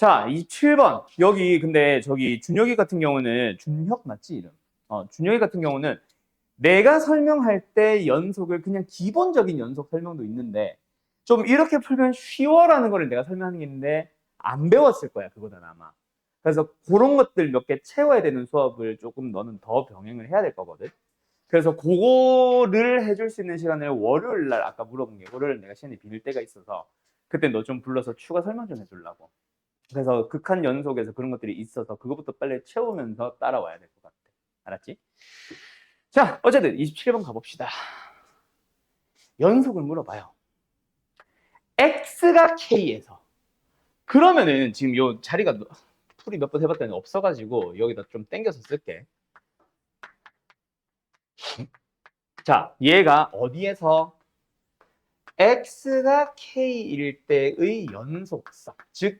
자, 27번. 여기 근데 저기 준혁이 같은 경우는 준혁 맞지 이름? 준혁이 같은 경우는 내가 설명할 때 연속을 그냥 기본적인 연속 설명도 있는데 좀 이렇게 풀면 쉬워라는 거를 내가 설명하는 게 있는데 안 배웠을 거야 그거는 아마. 그래서 그런 것들 몇 개 채워야 되는 수업을 조금 너는 더 병행을 해야 될 거거든. 그래서 그거를 해줄 수 있는 시간을 월요일 날 아까 물어본 게 월요일 내가 시간이 비닐 때가 있어서 그때 너 좀 불러서 추가 설명 좀 해주려고. 그래서 극한 연속에서 그런 것들이 있어서 그것부터 빨리 채우면서 따라와야 될 것 같아. 알았지? 자, 어쨌든 27번 가봅시다. 연속을 물어봐요. X가 K에서. 그러면은 지금 요 자리가 풀이 몇 번 해봤더니 없어가지고 여기다 좀 당겨서 쓸게. 자, 얘가 어디에서 X가 K일 때의 연속성. 즉,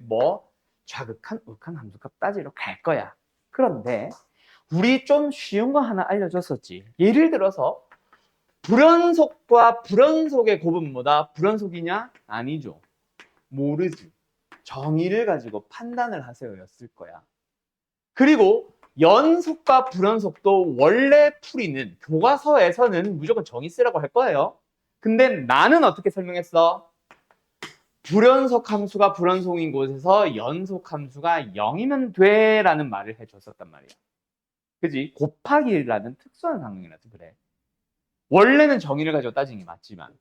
좌극한, 우극한 함수값 따지러 갈 거야. 그런데 우리 좀 쉬운 거 하나 알려줬었지. 예를 들어서 불연속과 불연속의 곱은 뭐다? 불연속이냐? 아니죠. 모르지. 정의를 가지고 판단을 하세요였을 거야. 그리고 연속과 불연속도 원래 풀이는 교과서에서는 무조건 정의 쓰라고 할 거예요. 근데 나는 어떻게 설명했어? 불연속 함수가 불연속인 곳에서 연속 함수가 0이면 돼 라는 말을 해줬었단 말이야. 그지? 곱하기라는 특수한 상황이라서 그래. 원래는 정의를 가지고 따지는 게 맞지만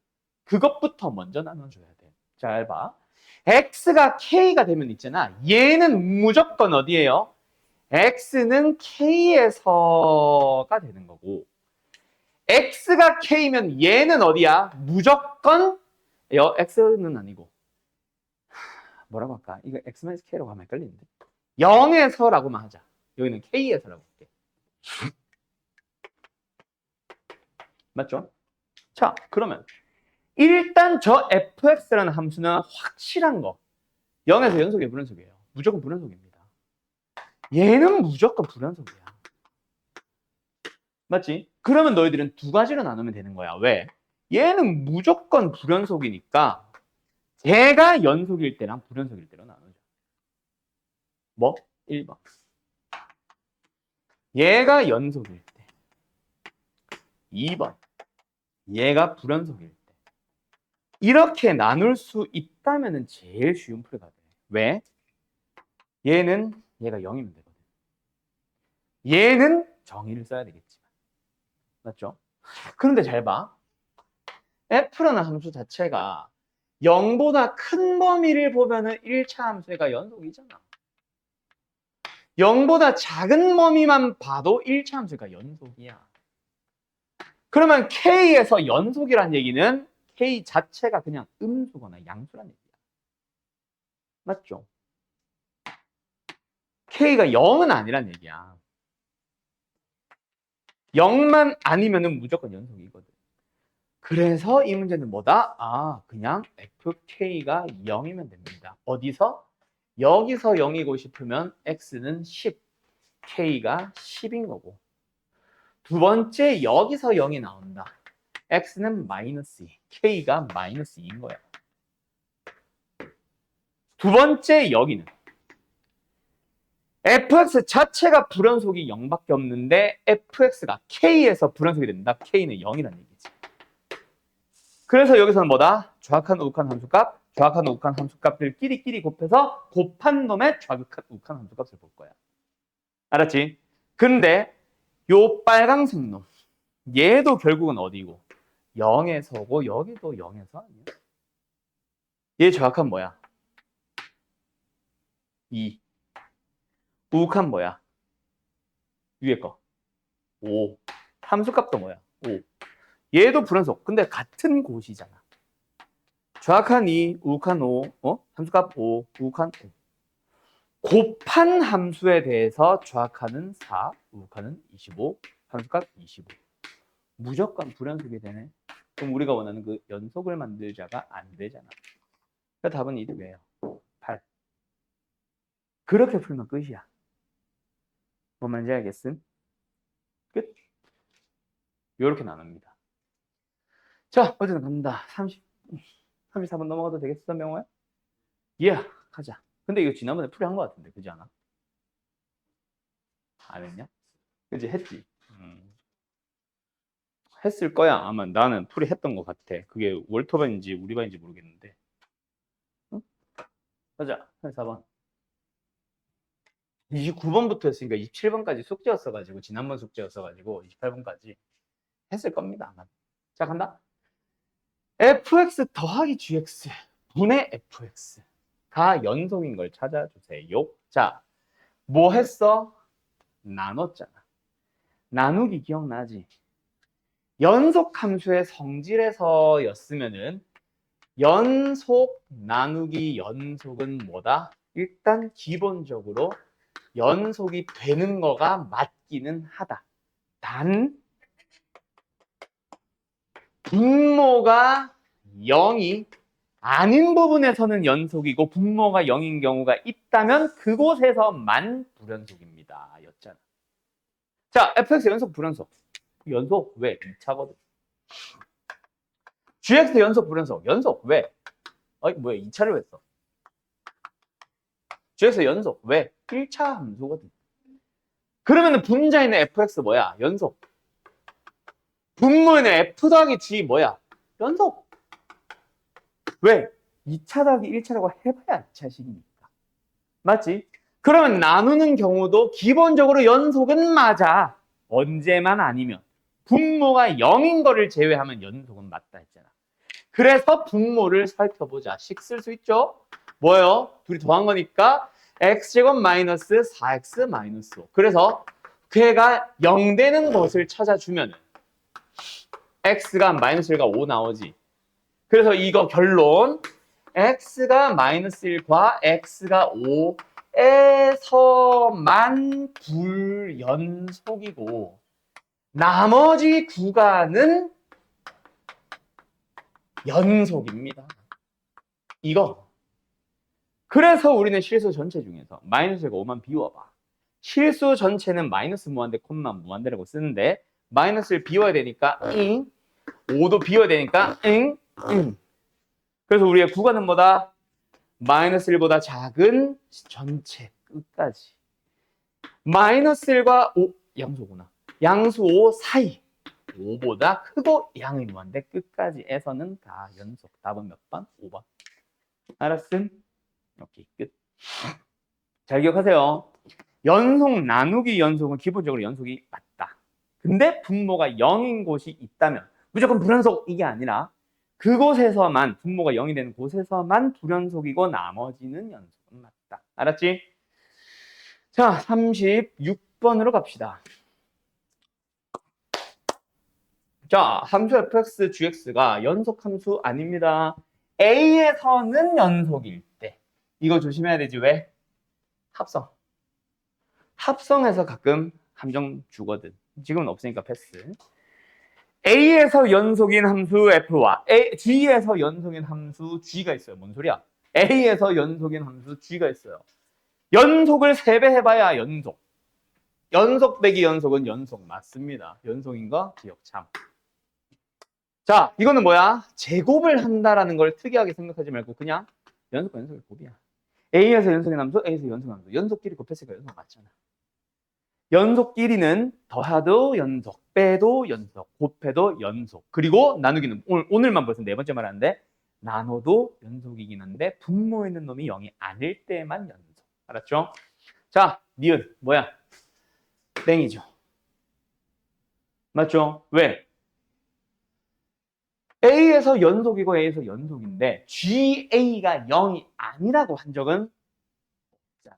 그것부터 먼저 나눠줘야 돼. 잘 봐. X가 K가 되면 있잖아. 얘는 무조건 어디예요? X는 K에서가 되는 거고 X가 K면 얘는 어디야? 무조건 X는 아니고 뭐라고 할까? 이거 X-K라고 하면 헷갈리는데 0에서라고만 하자. 여기는 K에서라고 할게. 맞죠? 자, 그러면 일단 저 fx라는 함수는 확실한 거 0에서 연속이에요, 불연속이에요? 무조건 불연속입니다. 얘는 무조건 불연속이야. 맞지? 그러면 너희들은 두 가지로 나누면 되는 거야. 왜? 얘는 무조건 불연속이니까 얘가 연속일 때랑 불연속일 때로 나누자. 뭐? 1번. 얘가 연속일 때. 2번. 얘가 불연속일 때. 이렇게 나눌 수 있다면 제일 쉬운 풀이가 돼. 왜? 얘는 얘가 0이면 되거든. 얘는 정의를 써야 되겠지만. 맞죠? 그런데 잘 봐. f라는 함수 자체가 0보다 큰 범위를 보면은 1차 함수가 연속이잖아. 0보다 작은 범위만 봐도 1차 함수가 연속이야. 그러면 K에서 연속이란 얘기는 K 자체가 그냥 음수거나 양수란 얘기야. 맞죠? K가 0은 아니란 얘기야. 0만 아니면은 무조건 연속이거든. 그래서 이 문제는 뭐다? 그냥 fk가 0이면 됩니다. 어디서? 여기서 0이고 싶으면 x는 10, k가 10인 거고. 두 번째 여기서 0이 나온다. x는 마이너스 2, k가 마이너스 2인 거야. 두 번째 여기는 fx 자체가 불연속이 0밖에 없는데 fx가 k에서 불연속이 된다. k는 0이라는 얘기지. 그래서 여기서는 뭐다? 좌악한 우극한 함수값, 좌악한 우극한 함수값들끼리 곱해서 곱한 놈의 좌극한 우극한 함수값을 볼 거야. 알았지? 근데 요 빨강색 놈 얘도 결국은 어디고? 0에서고 여기도 0에서 아니야? 얘 좌악한 뭐야? 2. 우극한 뭐야? 위에 거. 5. 함수값도 뭐야? 5. 얘도 불연속. 근데 같은 곳이잖아. 좌악한 2, 우극한 5, 함수값 5, 우극한 5. 곱한 함수에 대해서 좌악하는 4, 우극하는 25, 함수값 25. 무조건 불연속이 되네. 그럼 우리가 원하는 그 연속을 만들자가 안 되잖아. 그러니까 답은 이득이에요. 8. 그렇게 풀면 끝이야. 뭔 말인지 알겠음? 끝. 이렇게 나눕니다. 자, 어쨌든 갑니다. 34번 넘어가도 되겠어, 명호야? 예, 가자. 근데 이거 지난번에 풀이한 것 같은데, 그지 않아? 안 했냐? 그지? 했지? 했을 거야. 아마 나는 풀이했던 것 같아. 그게 월터반인지 우리반인지 모르겠는데. 응? 가자. 4번. 29번부터 했으니까 27번까지 숙제였어가지고, 지난번 숙제였어가지고, 28번까지 했을 겁니다. 아마. 자, 간다. fx 더하기 gx 분의 fx가 연속인 걸 찾아주세요. 자, 뭐 했어? 나눴잖아. 나누기 기억나지? 연속 함수의 성질에서였으면은 연속 나누기 연속은 뭐다? 일단 기본적으로 연속이 되는 거가 맞기는 하다. 단 분모가 0이 아닌 부분에서는 연속이고 분모가 0인 경우가 있다면 그곳에서만 불연속입니다. 였잖아. 자, fx 연속 불연속. 연속 왜? 2차거든. gx 연속 불연속. 연속 왜? 뭐야 2차를 왜 써? gx 연속 왜? 1차 함수거든. 그러면 분자에는 fx 뭐야? 연속. 분모에는 f 더하기 g 뭐야? 연속. 왜? 2차 더하기 1차라고 해봐야 2차식이니까. 맞지? 그러면 나누는 경우도 기본적으로 연속은 맞아. 언제만 아니면. 분모가 0인 거를 제외하면 연속은 맞다 했잖아. 그래서 분모를 살펴보자. 식 쓸 수 있죠? 뭐예요? 둘이 더한 거니까 x제곱 마이너스 4x 마이너스 5. 그래서 걔가 0 되는 것을 찾아주면 x가 마이너스 1과 5 나오지. 그래서 이거 결론 x가 마이너스 1과 x가 5에서만 불연속이고 나머지 구간은 연속입니다. 이거. 그래서 우리는 실수 전체 중에서 마이너스가 5만 비워봐. 실수 전체는 마이너스 무한대, 콤마 무한대라고 쓰는데 마이너스를 비워야 되니까 5도 비워야 되니까 그래서 우리의 구간은 뭐다? 마이너스 1보다 작은 전체 끝까지. 마이너스 1과 5, 양수구나. 양수 5 사이. 5보다 크고 양의 무한대 끝까지에서는 다 연속. 답은 몇 번? 5번. 알았음? 오케이, 끝. 잘 기억하세요. 연속 나누기 연속은 기본적으로 연속이 맞다. 근데 분모가 0인 곳이 있다면 무조건 불연속 이게 아니라 그곳에서만 분모가 0이 되는 곳에서만 불연속이고 나머지는 연속은 맞다. 알았지? 자, 36번으로 갑시다. 자, 함수 fx, gx가 연속 함수 아닙니다. a에서는 연속일 때. 이거 조심해야 되지. 왜? 합성. 합성해서 가끔 함정 주거든. 지금은 없으니까 패스. A에서 연속인 함수 F와 G에서 연속인 함수 G가 있어요. 뭔 소리야? A에서 연속인 함수 G가 있어요. 연속을 3배 해봐야 연속. 연속 빼기 연속은 연속 맞습니다. 연속인가? 기억 참. 자, 이거는 뭐야? 제곱을 한다라는 걸 특이하게 생각하지 말고 그냥 연속과 연속의 곱이야. A에서 연속인 함수, A에서 연속인 함수. 연속끼리 곱했으니까 연속 맞잖아. 연속끼리는 더해도 연속, 빼도 연속, 곱해도 연속. 그리고 나누기는 오늘만 벌써 4번째 말하는데 나눠도 연속이긴 한데 분모에 있는 놈이 0이 아닐 때만 연속. 알았죠? 자, 니은 뭐야? 땡이죠. 맞죠? 왜? A에서 연속이고 A에서 연속인데 GA가 0이 아니라고 한 적은 없잖아.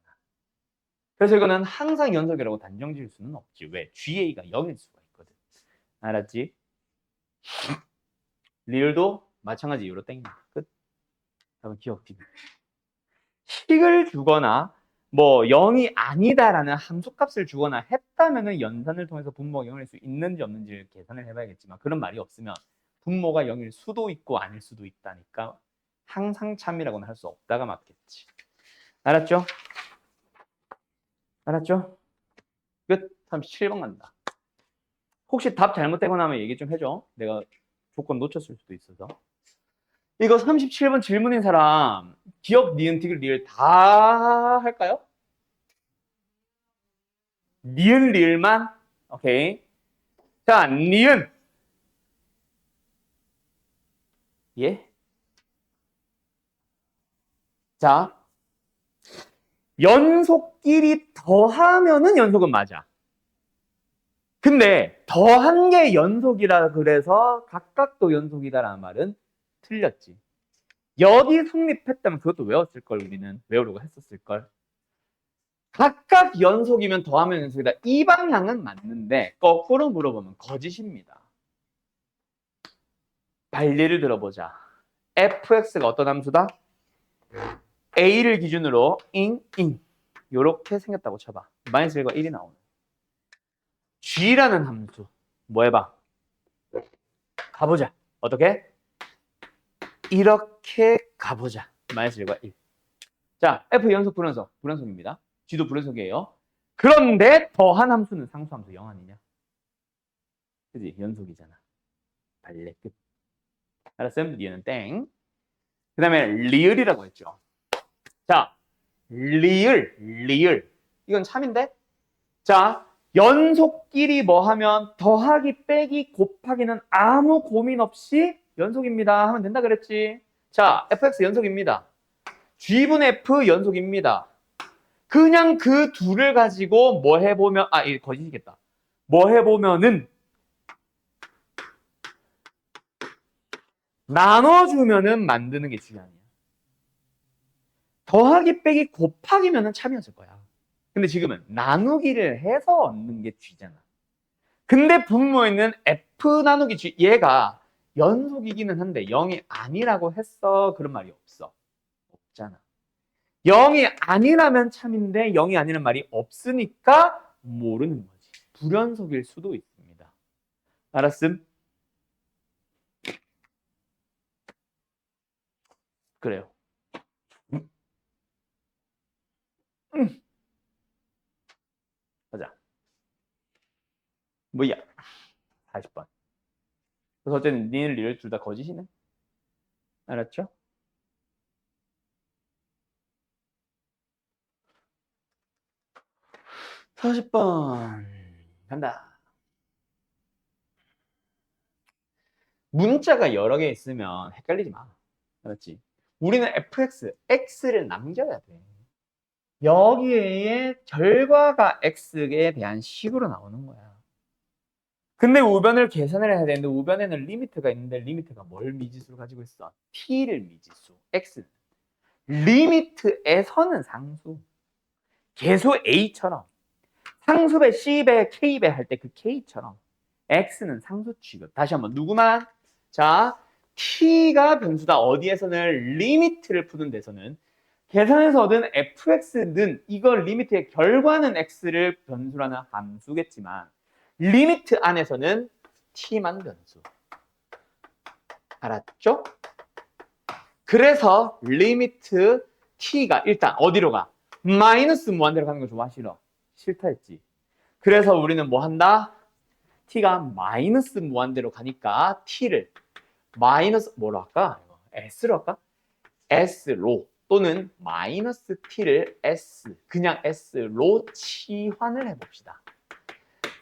그래서 이거는 항상 연속이라고 단정 지을 수는 없지. 왜? GA가 0일 수가 있거든. 알았지? 리을도 마찬가지 이유로 땡입니다. 끝. 답은 기억팀. 식을 주거나 뭐 0이 아니다라는 함수값을 주거나 했다면은 연산을 통해서 분모가 0일 수 있는지 없는지를 계산을 해봐야겠지만 그런 말이 없으면 분모가 0일 수도 있고 아닐 수도 있다니까 항상 참이라고는 할 수 없다가 맞겠지. 알았죠? 알았죠? 끝. 37번 간다. 혹시 답 잘못되거나 하면 얘기 좀 해줘. 내가 조건 놓쳤을 수도 있어서. 이거 37번 질문인 사람 기억, 니은, 디귿, 리을 다 할까요? 니은, 리을만? 오케이. 자, 니은. 예? 자, 연속끼리 더하면은 연속은 맞아. 근데 더한 게 연속이라 그래서 각각도 연속이다라는 말은 틀렸지. 여기 성립했다면 그것도 외웠을 걸. 우리는 외우려고 했었을 걸. 각각 연속이면 더하면 연속이다. 이 방향은 맞는데 거꾸로 물어보면 거짓입니다. 반리를 들어보자. fx가 어떤 함수다? a를 기준으로 요렇게 생겼다고 쳐봐. 마이너스 1과 1이 나오는. g라는 함수 뭐 해봐? 가보자. 어떻게? 이렇게 가보자. 마이너스 1과 1. 자, f 연속 불연속. 불연속입니다. g도 불연속이에요. 그런데 더한 함수는 상수함수 0 아니냐? 그지? 연속이잖아. 발레 끝. 알았음? 리을은 땡. 그 다음에 리을이라고 했죠. 자, 리을. 이건 참인데? 자, 연속끼리 뭐 하면 더하기, 빼기, 곱하기는 아무 고민 없이 연속입니다 하면 된다 그랬지. 자, fx 연속입니다. g분의 f 연속입니다. 그냥 그 둘을 가지고 뭐 해보면, 이거 거짓이겠다. 뭐 해보면은 나눠주면은 만드는 게 중요하냐. 더하기, 빼기, 곱하기면은 참이었을 거야. 근데 지금은 나누기를 해서 얻는 게 g잖아. 근데 분모에는 f 나누기 g, 얘가 연속이기는 한데 0이 아니라고 했어. 그런 말이 없어. 없잖아. 0이 아니라면 참인데 0이 아니라는 말이 없으니까 모르는 거지. 불연속일 수도 있습니다. 알았음? 그래요. 가자. 뭐야? 40번. 그래서 어쨌든 니은, 리을 둘 다 거짓이네. 알았죠? 사십 번 간다. 문자가 여러 개 있으면 헷갈리지 마. 알았지? 우리는 fx, x를 남겨야 돼. 여기에 결과가 x에 대한 식으로 나오는 거야. 근데 우변을 계산을 해야 되는데 우변에는 리미트가 있는데 리미트가 뭘 미지수로 가지고 있어? t를 미지수, x. 리미트에서는 상수. 계수 a처럼 상수배 c배 k배 할 때 그 k처럼 x는 상수 취급. 다시 한번 누구만? 자, t가 변수다. 어디에서는 리미트를 푸는 데서는 계산해서 얻은 fx는 이걸 리미트의 결과는 x를 변수라는 함수겠지만 리미트 안에서는 t만 변수. 알았죠? 그래서 리미트 t가 일단 어디로 가? 마이너스 무한대로 가는 거 좋아? 싫어? 싫다 했지. 그래서 우리는 뭐 한다? t가 마이너스 무한대로 가니까 t를 마이너스 뭐로 할까? s로 할까? s로 또는 마이너스 t를 s 그냥 s로 치환을 해봅시다.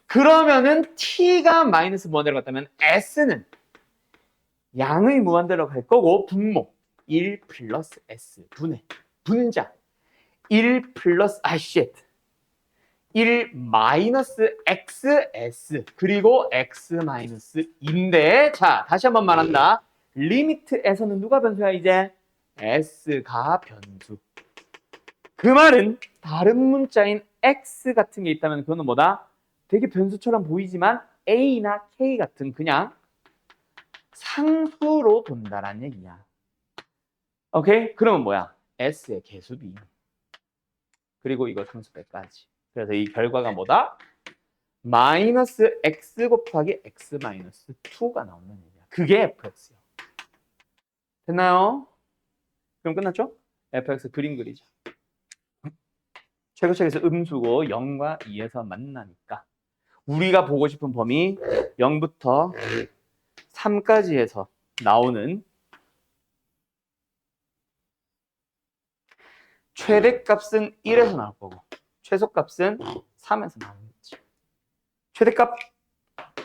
그러면은 t가 마이너스 무한대로 갔다면 s는 양의 무한대로 갈 거고 분모 1 플러스 s 분해 분자 1 플러스 1 마이너스 xs 그리고 x 마이너스인데 자 다시 한번 말한다. 리미트에서는 누가 변수야 이제? s가 변수. 그 말은 다른 문자인 x 같은 게 있다면 그거는 뭐다? 되게 변수처럼 보이지만 a나 k 같은 그냥 상수로 본다라는 얘기야. 오케이? 그러면 뭐야? s의 개수비. 그리고 이거 상수배까지. 그래서 이 결과가 뭐다? 마이너스 x 곱하기 x 마이너스 2가 나오는 얘기야. 그게 fx야. 됐나요? 그럼 끝났죠? fx 그림 그리자. 최고책에서 음수고 0과 2에서 만나니까 우리가 보고 싶은 범위 0부터 3까지 해서 나오는 최대값은 1에서 나올 거고 최소값은 3에서 나오겠지. 최대값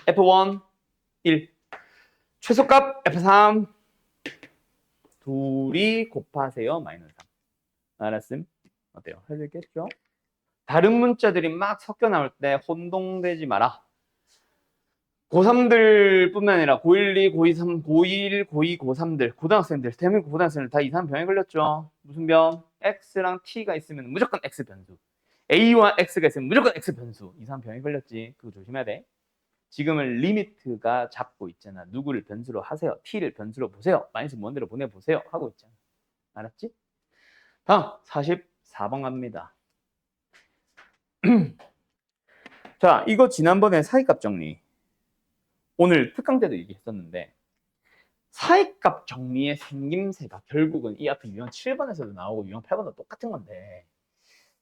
F1 1, 최소값 F3 둘이 곱하세요. 마이너스 3. 알았음? 어때요? 할 수 있겠죠? 다른 문자들이 막 섞여 나올 때 혼동되지 마라. 고3들 뿐만 아니라 고1, 2, 고2, 3, 고1, 고2, 고3들, 고등학생들, 대한민국 고등학생들 다 이상한 병에 걸렸죠. 무슨 병? X랑 T가 있으면 무조건 X 변수. A와 X가 있으면 무조건 X 변수. 이상한 병에 걸렸지. 그거 조심해야 돼. 지금은 리미트가 잡고 있잖아. 누구를 변수로 하세요. T를 변수로 보세요. 마이너스 원대로 보내보세요. 하고 있잖아. 알았지? 다음 44번 갑니다. 자, 이거 지난번에 사이값 정리. 오늘 특강 때도 얘기했었는데 사이값 정리의 생김새가 결국은 이 앞에 유형 7번에서도 나오고 유형 8번도 똑같은 건데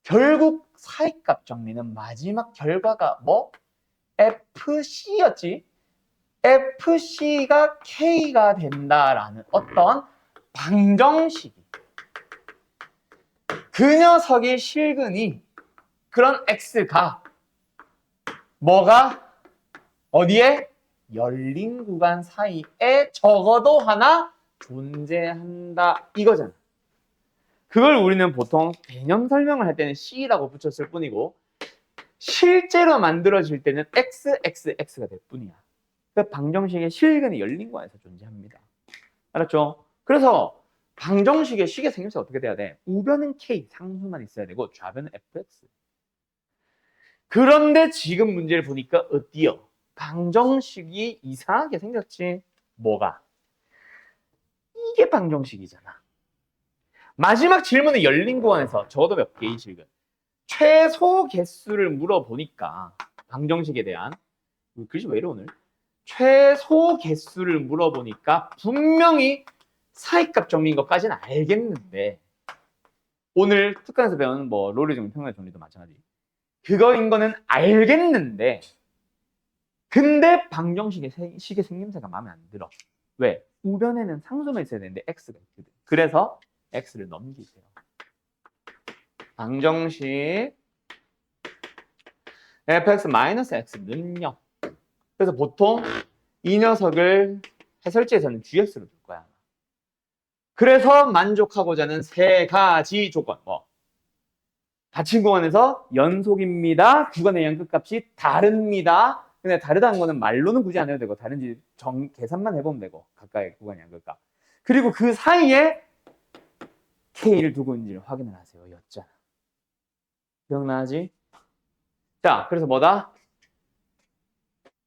결국 사이값 정리는 마지막 결과가 뭐? FC였지? FC가 K가 된다라는 어떤 방정식이 그 녀석의 실근이 그런 X가 뭐가 어디에? 열린 구간 사이에 적어도 하나 존재한다 이거잖아. 그걸 우리는 보통 개념 설명을 할 때는 C라고 붙였을 뿐이고 실제로 만들어질 때는 XXX가 될 뿐이야. 그 방정식의 실근이 열린 구간에서 존재합니다. 알았죠? 그래서 방정식의 식의 생김새가 어떻게 돼야 돼? 우변은 K, 상수만 있어야 되고 좌변은 FX. 그런데 지금 문제를 보니까 어때요? 방정식이 이상하게 생겼지. 뭐가? 이게 방정식이잖아. 마지막 질문에 열린 구간에서 적어도 몇 개의 실근? 최소 개수를 물어보니까 방정식에 대한 글씨 왜 이래 오늘? 최소 개수를 물어보니까 분명히 사이값 정리인 것까지는 알겠는데 오늘 특강에서 배우는 뭐 롤의 정리, 평균의 정리도 마찬가지. 그거인 거는 알겠는데 근데 방정식의 식의 생김새가 마음에 안 들어. 왜? 우변에는 상수만 있어야 되는데 x가 있거든. 그래서 x를 넘기세요. 방정식 fx-x는요. 그래서 보통 이 녀석을 해설지에서는 gx로 줄 거야. 그래서 만족하고자 하는 세 가지 조건. 뭐 닫힌 구간에서 연속입니다. 구간의 양끝값이 다릅니다. 근데 다르다는 거는 말로는 굳이 안 해도 되고 다른지 계산만 해보면 되고 각각의 구간 양끝값. 그리고 그 사이에 K를 두고 있는지를 확인을 하세요. 였잖아. 기억나지? 자, 그래서 뭐다?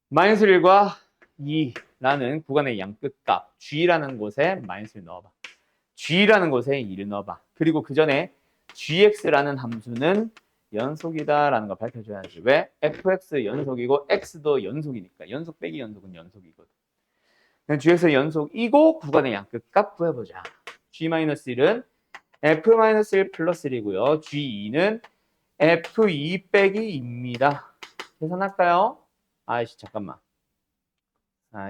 마이너스 1과 2라는 구간의 양끝값 G라는 곳에 마이너스 1 넣어봐. G라는 곳에 2를 넣어봐. 그리고 그 전에 gx라는 함수는 연속이다라는 거 밝혀줘야지. 왜? fx 연속이고 x도 연속이니까. 연속 빼기 연속은 연속이거든. gx는 연속이고 구간의 양끝값 구해보자. g-1은 f-1 플러스 1이고요. g2는 f2 빼기 2입니다. 계산할까요? 아이씨 잠깐만.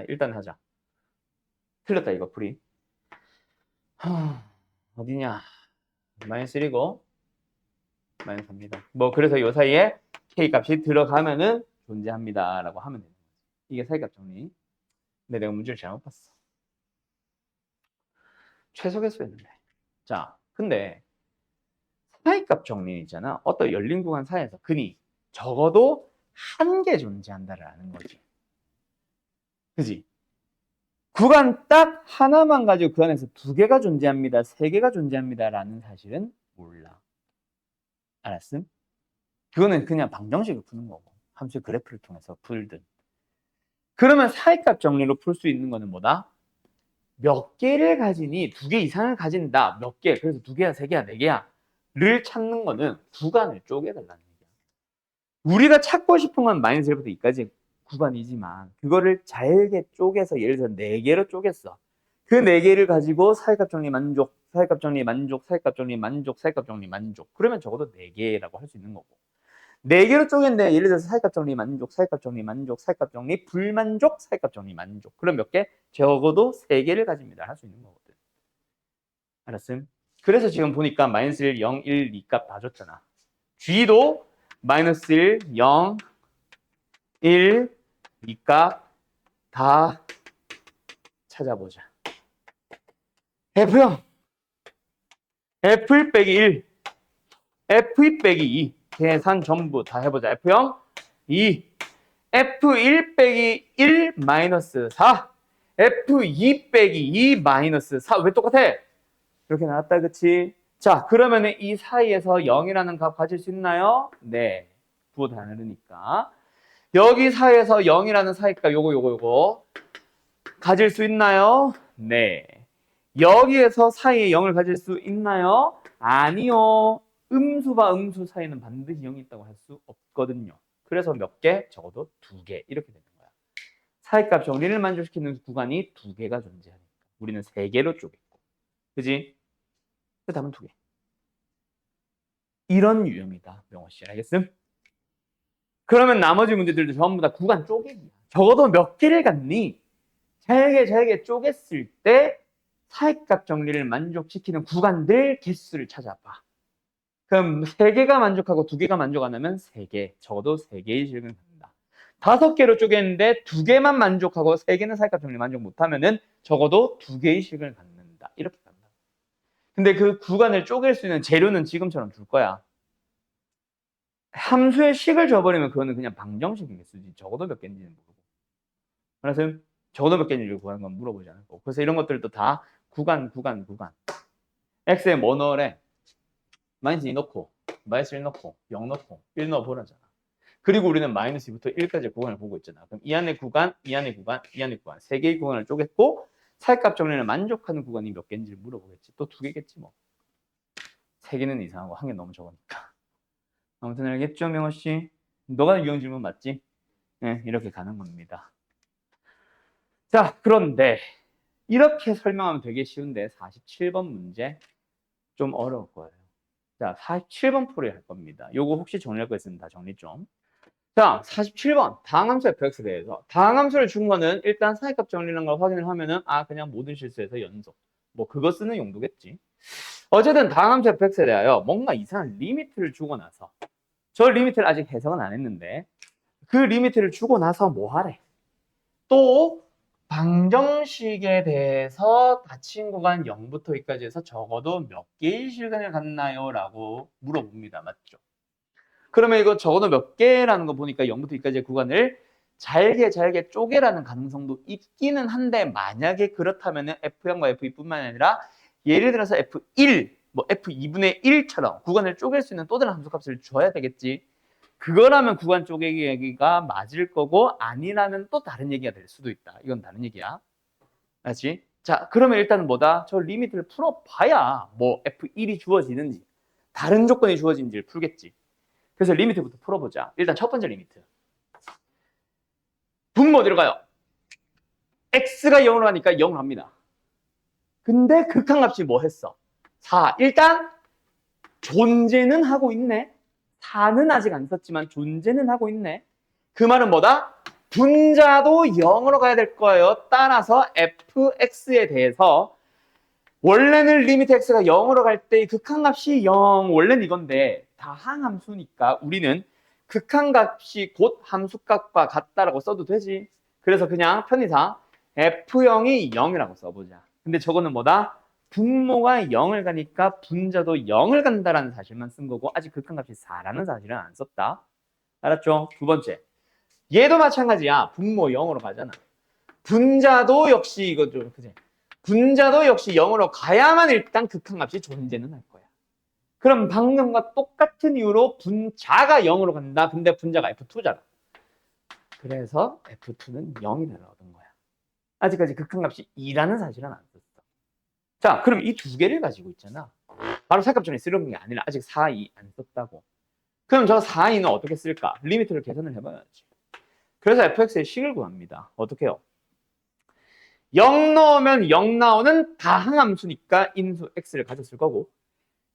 일단 하자. 틀렸다 이거 풀이. 어디냐. 마이너스 1이고 마이너스 3입니다. 뭐 그래서 이 사이에 K 값이 들어가면은 존재합니다 라고 하면 되는 거지. 이게 사이값 정리. 근데 내가 문제를 잘못 봤어. 최소개수였는데. 자, 근데 사이값 정리 있잖아. 어떤 열린 구간 사이에서 근이 적어도 한 개 존재한다라는 거지. 그지? 구간 딱 하나만 가지고 그 안에서 두 개가 존재합니다. 세 개가 존재합니다 라는 사실은 몰라. 알았음? 그거는 그냥 방정식을 푸는 거고 함수의 그래프를 통해서 풀든. 그러면 사이값 정리로 풀 수 있는 거는 뭐다? 몇 개를 가지니 두 개 이상을 가진다. 몇 개. 그래서 두 개야, 세 개야, 네 개야. 를 찾는 거는 구간을 쪼개달라는 얘기야. 우리가 찾고 싶은 건 마이너스 1부터 2까지 구간이지만 그거를 잘게 쪼개서 예를 들어 네 개로 쪼갰어. 그 네 개를 가지고 사이값 정리 만족, 사이값 정리 만족, 사이값 정리 만족, 사이값 정리 만족. 그러면 적어도 네 개라고 할 수 있는 거고. 네 개로 쪼갰는데 예를 들어서 사이값 정리 만족, 사이값 정리 만족, 사이값 정리 불만족, 사이값 정리 만족. 그럼 몇 개? 적어도 세 개를 가집니다. 할 수 있는 거거든. 알았음? 그래서 지금 보니까 마이너스 1, 0, 1, 2 값 다 줬잖아. G도 마이너스 1, 0, 1, 2 값 다 찾아보자. F형 F1 빼기 1, F2 빼기 2 계산 전부 다 해보자. F형 2, F1 빼기 1 마이너스 4, F2 빼기 2 마이너스 4. 왜 똑같아? 이렇게 나왔다, 그치? 자, 그러면 이 사이에서 0이라는 값 가질 수 있나요? 네. 부호 다르니까. 여기 사이에서 0이라는 사이값 요거 가질 수 있나요? 네. 여기에서 사이에 0을 가질 수 있나요? 아니요. 음수와 음수 사이에는 반드시 0이 있다고 할 수 없거든요. 그래서 몇 개? 적어도 2개. 이렇게 되는 거야. 사이값 정리를 만족시키는 구간이 2개가 존재하니까. 우리는 3개로 쪼갰고. 그지? 그 답은 2개. 이런 유형이다. 명호씨. 알겠음? 그러면 나머지 문제들도 전부 다 구간 쪼개기야. 적어도 몇 개를 갖니? 잘게 쪼갰을 때 사이값 정리를 만족시키는 구간들 개수를 찾아봐. 그럼 3개가 만족하고 2개가 만족 안 하면 3개, 적어도 3개의 실근을 갖는다. 5개로 쪼갰는데 2개만 만족하고 3개는 사이값 정리 만족 못하면은 적어도 2개의 실근을 갖는다. 이렇게 간다. 근데 그 구간을 쪼갤 수 있는 재료는 지금처럼 줄 거야. 함수의 식을 줘버리면 그거는 그냥 방정식이겠지. 적어도 몇 개인지는 모르고. 그래서 적어도 몇 개인지를 구하는 건 물어보지 않을 거고. 그래서 이런 것들도 다 구간. x에 뭐 넣으래? 마이너스 2 넣고, 마이너스 1 넣고, 0 넣고, 1 넣어보라잖아. 그리고 우리는 마이너스 2부터 1까지 구간을 보고 있잖아. 그럼 이 안에 구간, 이 안에 구간, 이 안에 구간. 3개의 구간을 쪼갰고 사이값 정리를 만족하는 구간이 몇 개인지를 물어보겠지. 또 2개겠지 뭐. 3개는 이상하고 1개 너무 적으니까. 아무튼 알겠죠, 명호씨? 너가 유형 질문 맞지? 네, 이렇게 가는 겁니다. 자, 그런데 이렇게 설명하면 되게 쉬운데 47번 문제 좀 어려울 거예요. 자, 47번 풀이할 겁니다. 요거 혹시 정리할 거 있으면 다 정리 좀. 자, 47번 다항함수 fx에 대해서 다항함수를 준 거는 일단 사이값 정리라는 걸 확인을 하면은 그냥 모든 실수에서 연속 뭐 그거 쓰는 용도겠지. 어쨌든 다항함수 fx에 대하여 뭔가 이상한 리미트를 주고 나서 저 리미트를 아직 해석은 안 했는데 그 리미트를 주고 나서 뭐 하래? 또 방정식에 대해서 닫힌 구간 0부터 2까지 해서 적어도 몇 개의 실근을 갖나요? 라고 물어봅니다. 맞죠? 그러면 이거 적어도 몇 개라는 거 보니까 0부터 2까지의 구간을 잘게 쪼개라는 가능성도 있기는 한데 만약에 그렇다면 F0과 F2뿐만 아니라 예를 들어서 F1, 뭐 F2분의 1처럼 구간을 쪼갤 수 있는 또 다른 함수값을 줘야 되겠지. 그거라면 구간 쪼개기 얘기가 맞을 거고 아니라면 또 다른 얘기가 될 수도 있다. 이건 다른 얘기야. 알지? 자, 그러면 일단은 뭐다? 저 리미트를 풀어봐야 뭐 F1이 주어지는지 다른 조건이 주어지는지를 풀겠지. 그래서 리미트부터 풀어보자. 일단 첫 번째 리미트. 분모 어디로 가요? x가 0으로 가니까 0을 합니다. 근데 극한값이 뭐 했어? 4. 일단 존재는 하고 있네. 4는 아직 안 썼지만 존재는 하고 있네. 그 말은 뭐다? 분자도 0으로 가야 될 거예요. 따라서 fx에 대해서 원래는 리미트 x가 0으로 갈 때 극한값이 0, 원래는 이건데 다항함수니까 우리는 극한값이 곧 함수값과 같다라고 써도 되지. 그래서 그냥 편의상 f0이 0이라고 써보자. 근데 저거는 뭐다? 분모가 0을 가니까 분자도 0을 간다라는 사실만 쓴 거고 아직 극한값이 4라는 사실은 안 썼다. 알았죠? 두 번째. 얘도 마찬가지야. 분모 0으로 가잖아. 분자도 역시 이거 좀 그지? 분자도 역시 0으로 가야만 일단 극한값이 존재는 할 거야. 그럼 방금과 똑같은 이유로 분자가 0으로 간다. 근데 분자가 F2잖아. 그래서 F2는 0이라고 얻은 거야. 아직까지 극한값이 2라는 사실은 안 썼어. 자, 그럼 이 두 개를 가지고 있잖아. 바로 사이값 전에 쓰려는 게 아니라 아직 4, 2 안 썼다고. 그럼 저 4, 2는 어떻게 쓸까? 리미트를 계산을 해봐야지. 그래서 fx의 식을 구합니다. 어떻게 해요? 0 넣으면 0 나오는 다항함수니까 인수 x를 가졌을 거고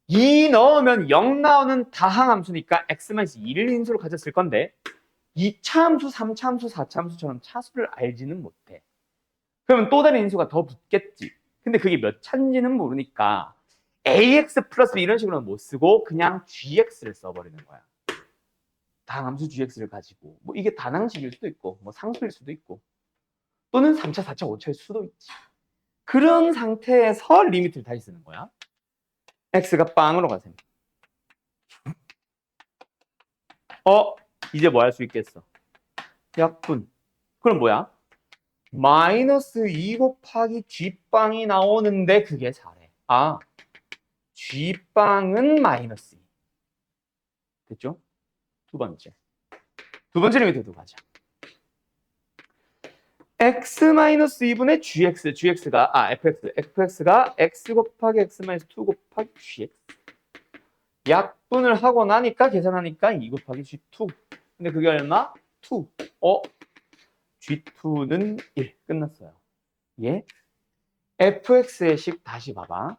2 넣으면 0 나오는 다항함수니까 x-1을 인수로 가졌을 건데 2차 함수, 3차 함수, 4차 함수처럼 차수를 알지는 못해. 그러면 또 다른 인수가 더 붙겠지. 근데 그게 몇 차인지는 모르니까 ax 플러스 b 이런 식으로는 못 쓰고 그냥 gx를 써버리는 거야. 다함수 gx를 가지고 뭐 이게 단항식일 수도 있고 뭐 상수일 수도 있고 또는 3차, 4차, 5차일 수도 있지. 그런 상태에서 리미트를 다시 쓰는 거야. x가 빵으로 가세요. 이제 뭐 할 수 있겠어? 약분. 그럼 뭐야? 마이너스 2 곱하기 g빵이 나오는데 그게 4래. 아, g빵은 마이너스 2. 됐죠? 두 번째 리미트도 가자. x-2분의 fx가 x 곱하기 x-2 곱하기 gx. 약분을 하고 나니까 계산하니까 2 곱하기 g2. 근데 그게 얼마? 2. g2는 1. 끝났어요. 예? fx의 식 다시 봐봐.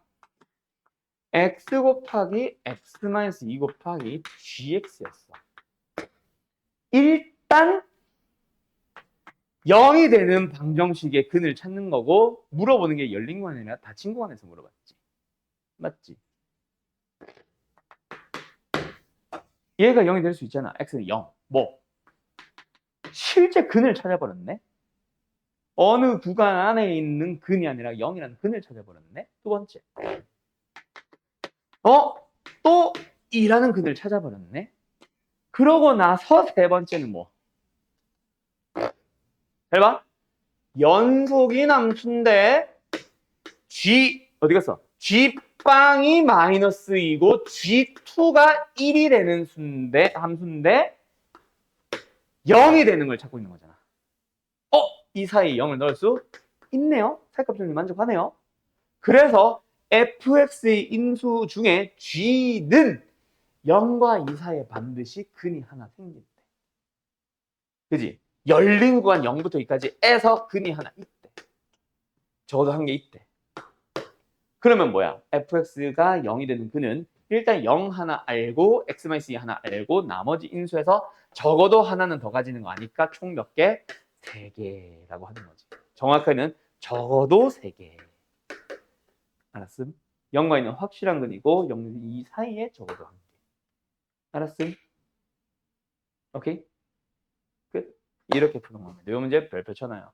x 곱하기 x-2 곱하기 gx였어. 일단 0이 되는 방정식의 근을 찾는 거고 물어보는 게 열린 구간이 아니라 닫힌 구간에서 물어봤지. 맞지? 얘가 0이 될 수 있잖아. x는 0. 뭐? 실제 근을 찾아버렸네. 어느 구간 안에 있는 근이 아니라 0이라는 근을 찾아버렸네. 두 번째. 또 2라는 근을 찾아버렸네. 그러고 나서 세 번째는 뭐? 잘 봐. 연속인 함수인데 G 어디 갔어? G빵이 마이너스 2고 G2가 1이 되는 함수인데 0이 되는 걸 찾고 있는 거잖아. 이 사이에 0을 넣을 수 있네요. 살값 정리 만족하네요. 그래서 fx의 인수 중에 g는 0과 2 사이에 반드시 근이 하나 생긴대. 그지? 열린 구간 0부터 2까지에서 근이 하나 있대. 적어도 한 개 있대. 그러면 뭐야? fx가 0이 되는 근은 일단 0 하나 알고 x-2 하나 알고 나머지 인수에서 적어도 하나는 더 가지는 거 아니까 총 몇 개? 3개라고 하는 거지. 정확하게는 적어도 3개. 알았음? 0과 2는 확실한 근이고 0, 2 사이에 적어도 한 개. 알았음? 오케이? 끝. 이렇게 푸는 겁니다. 이 문제 별표 쳐놔요.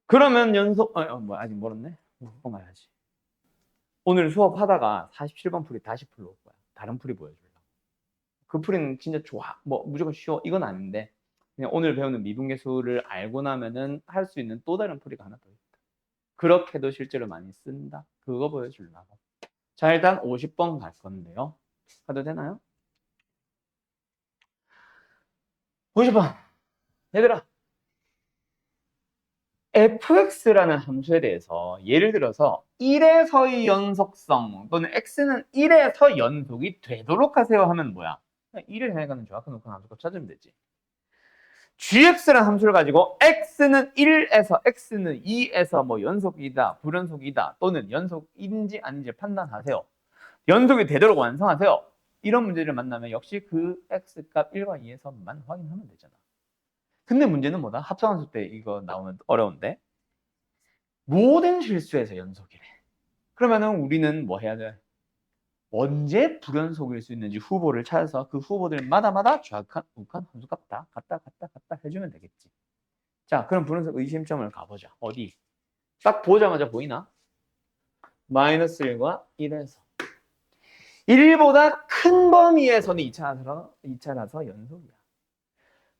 그러면 아직 멀었네? 가야지. 오늘 수업하다가 47번 풀이 다시 풀러 올 거야. 다른 풀이 보여주려고. 그 풀이는 진짜 좋아. 뭐 무조건 쉬워. 이건 아닌데 그냥 오늘 배우는 미분계수를 알고 나면은 할 수 있는 또 다른 풀이가 하나 더 있다. 그렇게도 실제로 많이 쓴다. 그거 보여주려고. 자, 일단 50번 갈 건데요. 가도 되나요? 50번. 얘들아. fx라는 함수에 대해서 예를 들어서 1에서의 연속성 또는 x는 1에서 연속이 되도록 하세요 하면 뭐야? 1을 해가는 정확한 높은 함수값 찾으면 되지. gx라는 함수를 가지고 x는 1에서 x는 2에서 뭐 연속이다, 불연속이다 또는 연속인지 아닌지 판단하세요. 연속이 되도록 완성하세요. 이런 문제를 만나면 역시 그 x값 1과 2에서만 확인하면 되잖아. 근데 문제는 뭐다? 합성함수 때 이거 나오면 어려운데 모든 실수에서 연속이래. 그러면은 우리는 뭐 해야 돼? 언제 불연속일 수 있는지 후보를 찾아서 그 후보들마다 정확한 우칸 함수값 다 갖다 해주면 되겠지. 자, 그럼 불연속 의심점을 가보자. 어디? 딱 보자마자 보이나? 마이너스 1과 1에서 1보다 큰 범위에서는 2차라서 연속이야.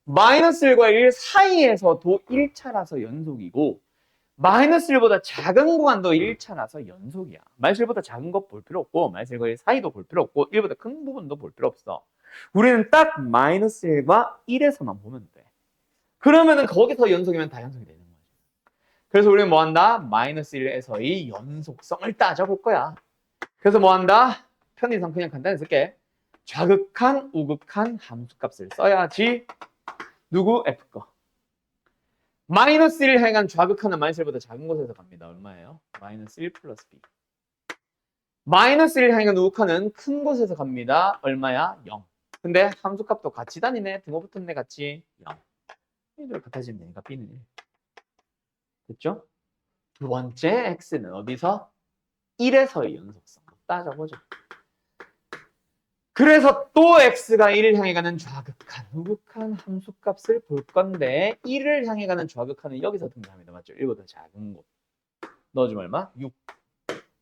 마이너스 1과 1 사이에서도 1차라서 연속이고 마이너스 1보다 작은 구간도 1차라서 연속이야. 마이너스 1보다 작은 것 볼 필요 없고 마이너스 1과 1 사이도 볼 필요 없고 1보다 큰 부분도 볼 필요 없어. 우리는 딱 마이너스 1과 1에서만 보면 돼. 그러면은 거기서 연속이면 다 연속이 되는 거지. 그래서 우리는 뭐 한다? 마이너스 1에서의 연속성을 따져볼 거야. 그래서 뭐 한다? 편의상 그냥 간단히 쓸게. 좌극한, 우극한 함수값을 써야지. 누구? F 거. 마이너스 1을 향한 좌극하는 마이너스 1보다 작은 곳에서 갑니다. 얼마예요? 마이너스 1 플러스 B. 마이너스 1을 향한 우극하는 큰 곳에서 갑니다. 얼마야? 0. 근데 함수값도 같이 다니네. 등호 붙었네 같이. 0. 이대로 같아지면 되니까 B는 1. 됐죠? 두 번째 x는 어디서? 1에서의 연속성. 따져보죠. 그래서 또 x가 1을 향해 가는 좌극한, 우극한 함수값을 볼 건데 1을 향해 가는 좌극한은 여기서 등장합니다. 맞죠? 1보다 작은 곳. 넣어주면 얼마? 6.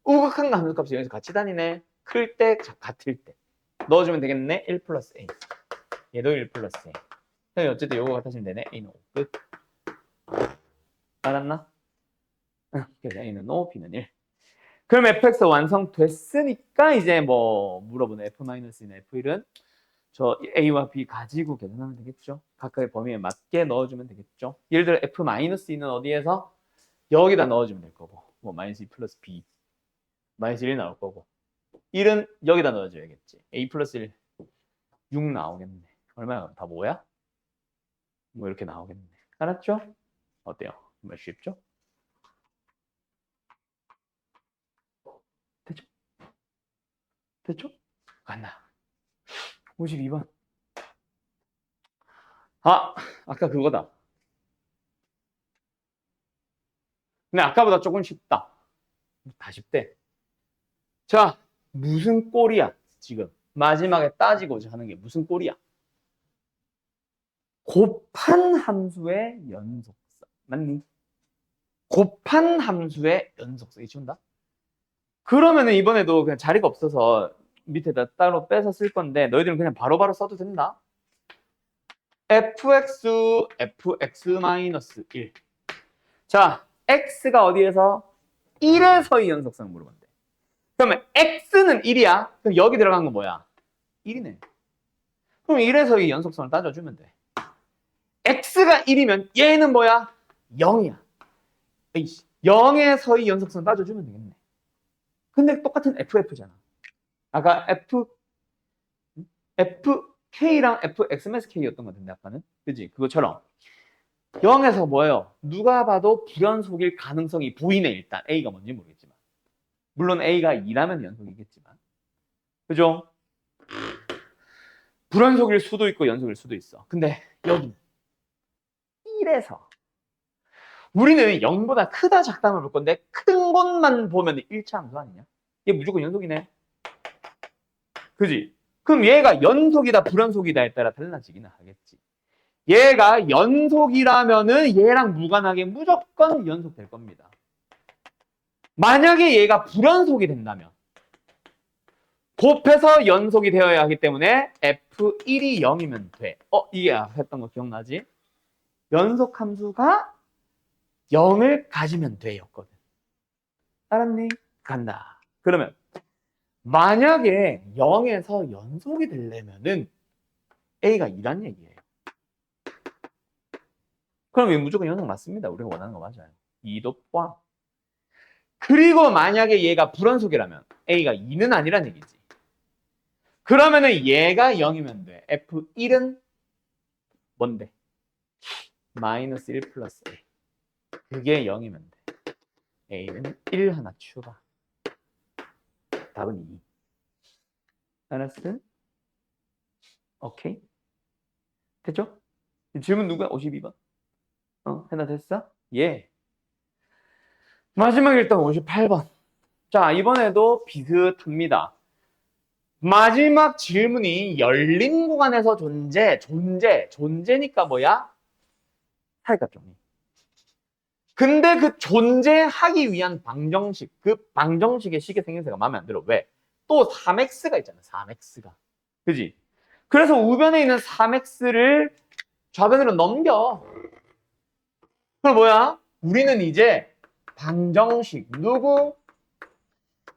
우극한 함수값이 여기서 같이 다니네. 클 때, 같을 때. 넣어주면 되겠네. 1 플러스 a. 얘도 1 플러스 a. 어쨌든 요거 같아지면 되네. a는 5. 끝. 알았나? 그래서 a는 5, b는 1. 그럼 fx 완성됐으니까 이제 뭐 물어보는 f-1은 f1은 저 a와 b 가지고 계산하면 되겠죠. 각각의 범위에 맞게 넣어주면 되겠죠. 예를 들어 f-2는 어디에서? 여기다 넣어주면 될 거고 뭐 마이너스 2 플러스 b 마이너스 1 나올 거고 1은 여기다 넣어줘야겠지. a 플러스 1 6 나오겠네. 얼마야? 다 뭐야? 뭐 이렇게 나오겠네. 알았죠? 어때요? 정말 쉽죠? 됐죠? 됐죠? 갔나? 52번. 아까 그거다. 근데 아까보다 조금 쉽다. 다 쉽대. 자, 무슨 꼴이야, 지금? 마지막에 따지고자 하는 게 무슨 꼴이야? 곱한 함수의 연속성. 맞니? 곱한 함수의 연속성이 지운다? 그러면은 이번에도 그냥 자리가 없어서 밑에다 따로 빼서 쓸 건데 너희들은 그냥 바로바로 써도 된다. fx-1. 자, x가 어디에서? 1에서의 연속성 물어본대. 그러면 x는 1이야. 그럼 여기 들어간 건 뭐야? 1이네. 그럼 1에서의 연속성을 따져주면 돼. x가 1이면 얘는 뭐야? 0이야. 0에서의 연속성 따져주면 되겠네. 근데 똑같은 FF잖아. 아까 FK랑 FXMSK였던 것 같은데 아까는. 그지? 그것처럼 0에서 뭐예요? 누가 봐도 불연속일 가능성이 보이네. 일단 A가 뭔지 모르겠지만 물론 A가 2라면 연속이겠지만 그죠? 불연속일 수도 있고 연속일 수도 있어. 근데 여기 1에서 우리는 0보다 크다 작다만 볼 건데 큰 것만 보면 1차 함수 아니냐? 얘 무조건 연속이네. 그지? 그럼 얘가 연속이다 불연속이다에 따라 달라지기는 하겠지. 얘가 연속이라면은 얘랑 무관하게 무조건 연속될 겁니다. 만약에 얘가 불연속이 된다면 곱해서 연속이 되어야 하기 때문에 F1이 0이면 돼. 이게 했던 거 기억나지? 연속 함수가 0을 가지면 돼 였거든. 알았니? 간다. 그러면 만약에 0에서 연속이 되려면은 A가 2란 얘기예요. 그럼 이 무조건 연속 맞습니다. 우리가 원하는 거 맞아요. 2도 포함. 그리고 만약에 얘가 불연속이라면 A가 2는 아니란 얘기지. 그러면은 얘가 0이면 돼. F1은 뭔데? 마이너스 1 플러스 A. 그게 0이면 돼. A는 1 하나 추가. 답은 2. 알았어? 오케이? 됐죠? 질문 누구야? 52번. 해나 됐어? 예. 마지막 일단 58번. 자, 이번에도 비슷합니다. 마지막 질문이 열린 구간에서 존재니까 뭐야? 사이값 정리. 근데 그 존재하기 위한 방정식, 그 방정식의 식의 생김새가 마음에 안 들어. 왜? 또 3x가 있잖아, 3x가. 그지? 그래서 우변에 있는 3x를 좌변으로 넘겨. 그럼 뭐야? 우리는 이제 방정식, 누구?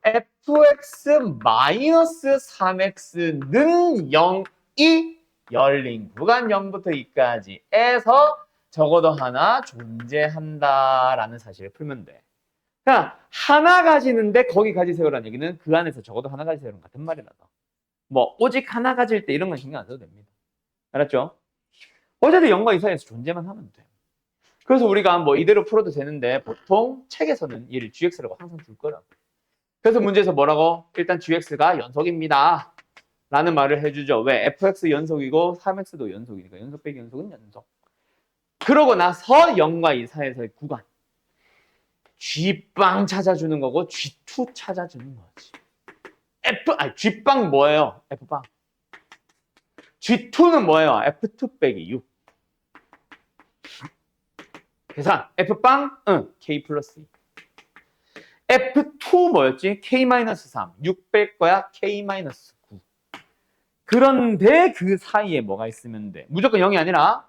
fx-3x는 0이 열린 구간 0부터 2까지에서 적어도 하나 존재한다라는 사실을 풀면 돼. 그러니까 하나 가지는데 거기 가지세요라는 얘기는 그 안에서 적어도 하나 가지세요랑 같은 말이라서. 뭐 오직 하나 가질 때 이런 건 신경 안 써도 됩니다. 알았죠? 어제도 0과 2 사이에서 존재만 하면 돼. 그래서 우리가 뭐 이대로 풀어도 되는데 보통 책에서는 얘를 gx라고 항상 줄 거라고. 그래서 문제에서 뭐라고? 일단 gx가 연속입니다. 라는 말을 해주죠. 왜? fx 연속이고 3x도 연속이니까 연속 빼기 연속은 연속. 그러고 나서 0과 2 사이에서의 구간. G빵 찾아주는 거고 G2 찾아주는 거지. G빵 뭐예요? F빵. G2는 뭐예요? F2 빼기 6. 계산. F빵? 응. K 플러스 2. F2 뭐였지? K-3. 6 뺄 거야? K-9. 그런데 그 사이에 뭐가 있으면 돼? 무조건 0이 아니라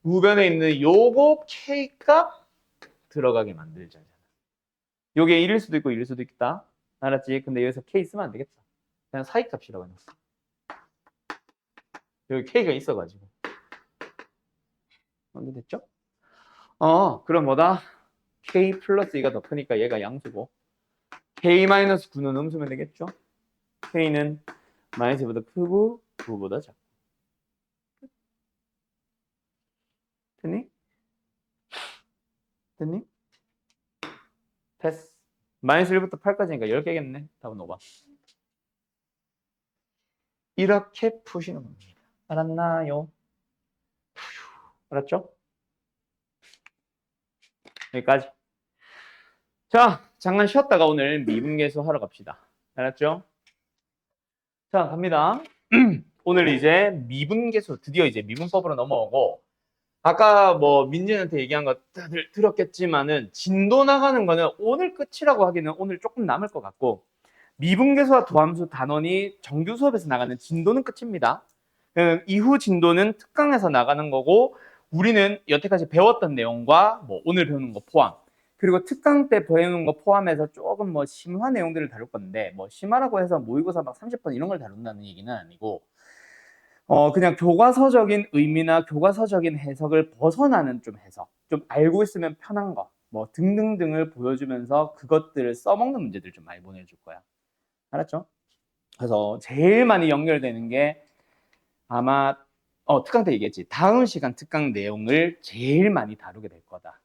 우변에 있는 요거 K값 들어가게 만들자잖아. 요게 1일 수도 있고 2일 수도 있다. 알았지? 근데 여기서 K 쓰면 안 되겠다. 그냥 사이값이라고 해놨어. 여기 K가 있어가지고. 됐죠? 그럼 뭐다? K 플러스 2가 더 크니까 얘가 양수고 K-9는 음수면 되겠죠? K는 마이너스 2보다 크고 9보다 작고. 됐니? 됐니? 됐어. 마이너스 1부터 8까지니까 10개겠네. 답은 5번. 이렇게 푸시는 겁니다. 알았나요? 알았죠? 여기까지. 자, 잠깐 쉬었다가 오늘 미분계수 하러 갑시다. 알았죠? 자, 갑니다. 오늘 이제 미분계수, 드디어 이제 미분법으로 넘어오고, 아까 뭐 민진한테 얘기한 거 다들 들었겠지만은 진도 나가는 거는 오늘 끝이라고 하기는 오늘 조금 남을 것 같고, 미분계수와 도함수 단원이 정규 수업에서 나가는 진도는 끝입니다. 이후 진도는 특강에서 나가는 거고, 우리는 여태까지 배웠던 내용과 뭐 오늘 배우는 거 포함, 그리고 특강 때 배우는 거 포함해서 조금 뭐 심화 내용들을 다룰 건데, 뭐 심화라고 해서 모의고사 막 30번 이런 걸 다룬다는 얘기는 아니고, 그냥 교과서적인 의미나 교과서적인 해석을 벗어나는 좀 해석, 좀 알고 있으면 편한 거, 뭐 등등등을 보여주면서 그것들을 써먹는 문제들 좀 많이 보내줄 거야. 알았죠? 그래서 제일 많이 연결되는 게 아마 특강 때 얘기했지. 다음 시간 특강 내용을 제일 많이 다루게 될 거다.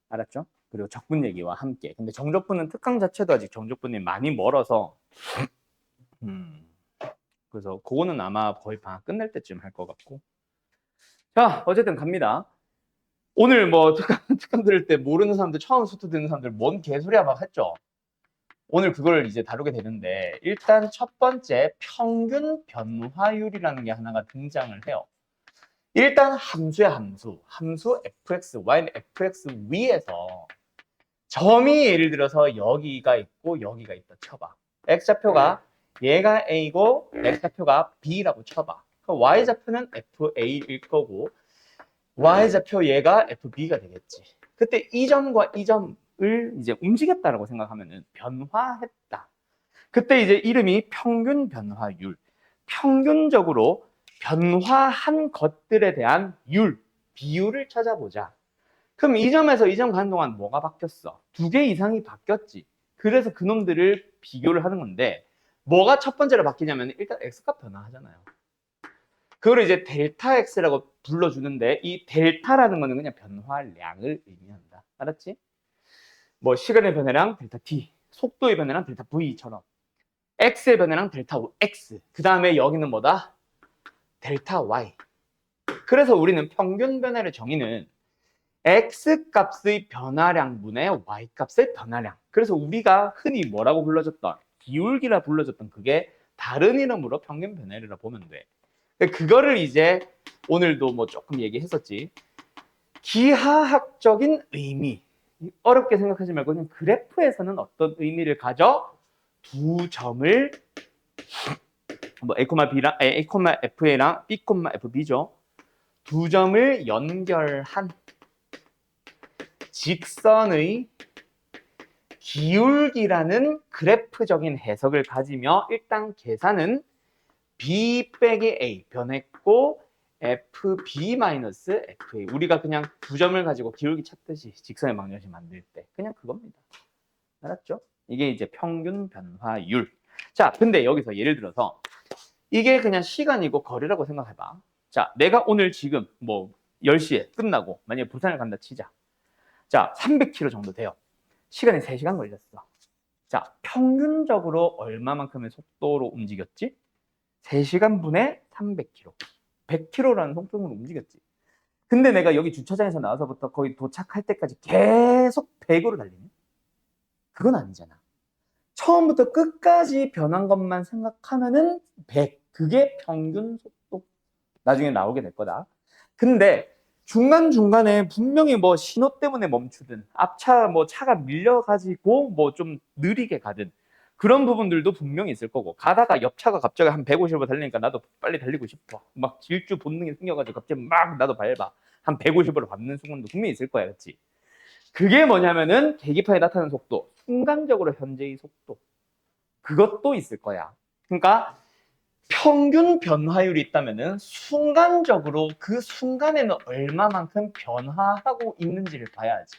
알았죠? 그리고 적분 얘기와 함께. 근데 정적분은 특강 자체도 아직 정적분이 많이 멀어서 그래서 그거는 아마 거의 방학 끝날 때쯤 할 것 같고. 자, 어쨌든 갑니다. 오늘 뭐 특강 들을 때 모르는 사람들, 처음 수트 듣는 사람들 뭔 개소리야 막 했죠. 오늘 그걸 이제 다루게 되는데 일단 첫 번째 평균 변화율이라는 게 하나가 등장을 해요. 일단 함수야 함수. 함수 fx, y는 fx 위에서 점이 예를 들어서 여기가 있고 여기가 있다 쳐봐. x좌표가 얘가 a고 x좌표가 b라고 쳐봐. 그럼 y좌표는 fa일 거고 y좌표 얘가 fb가 되겠지. 그때 이 점과 이 점을 이제 움직였다라고 생각하면은 변화했다. 그때 이제 이름이 평균 변화율. 평균적으로 변화한 것들에 대한 비율을 찾아보자. 그럼 이 점에서 이 점 가는 동안 뭐가 바뀌었어? 2개 이상이 바뀌었지. 그래서 그놈들을 비교를 하는 건데 뭐가 첫 번째로 바뀌냐면 일단 x값 변화하잖아요. 그걸 이제 델타 x라고 불러주는데 이 델타라는 거는 그냥 변화량을 의미한다. 알았지? 뭐 시간의 변화량 델타 t, 속도의 변화량 델타 v처럼 x의 변화량 델타 x, 그 다음에 여기는 뭐다? 델타 y. 그래서 우리는 평균 변화의 정의는 x값의 변화량분의 y값의 변화량. 그래서 우리가 흔히 뭐라고 불러줬던 기울기라 불러줬던 그게 다른 이름으로 평균 변화율이라 보면 돼. 그거를 이제 오늘도 뭐 조금 얘기했었지. 기하학적인 의미. 어렵게 생각하지 말고 그냥 그래프에서는 어떤 의미를 가져? 두 점을 뭐 A,F랑 B, FB죠. 두 점을 연결한 직선의 기울기라는 그래프적인 해석을 가지며 일단 계산은 B 빼기 A 변했고 FB-FA 우리가 그냥 두 점을 가지고 기울기 찾듯이 직선의 방정식 만들 때 그냥 그겁니다. 알았죠? 이게 이제 평균 변화율. 자, 근데 여기서 예를 들어서 이게 그냥 시간이고 거리라고 생각해봐. 자, 내가 오늘 지금 뭐 10시에 끝나고 만약에 부산을 간다 치자. 자, 300km 정도 돼요. 시간이 3시간 걸렸어. 자, 평균적으로 얼마만큼의 속도로 움직였지? 3시간 분에 300km. 100km라는 속도로 움직였지. 근데 내가 여기 주차장에서 나와서부터 거의 도착할 때까지 계속 100으로 달리네. 그건 아니잖아. 처음부터 끝까지 변한 것만 생각하면은 100. 그게 평균 속도. 나중에 나오게 될 거다. 근데 중간중간에 분명히 뭐 신호 때문에 멈추든 앞차 뭐 차가 밀려가지고 뭐 좀 느리게 가든 그런 부분들도 분명히 있을 거고, 가다가 옆차가 갑자기 한 150으로 달리니까 나도 빨리 달리고 싶어. 막 질주 본능이 생겨가지고 갑자기 막 나도 밟아. 한 150으로 밟는 순간도 분명히 있을 거야. 그렇지? 그게 뭐냐면은 계기판에 나타나는 속도, 순간적으로 현재의 속도. 그것도 있을 거야. 그러니까 평균 변화율이 있다면은 순간적으로 그 순간에는 얼마만큼 변화하고 있는지를 봐야지.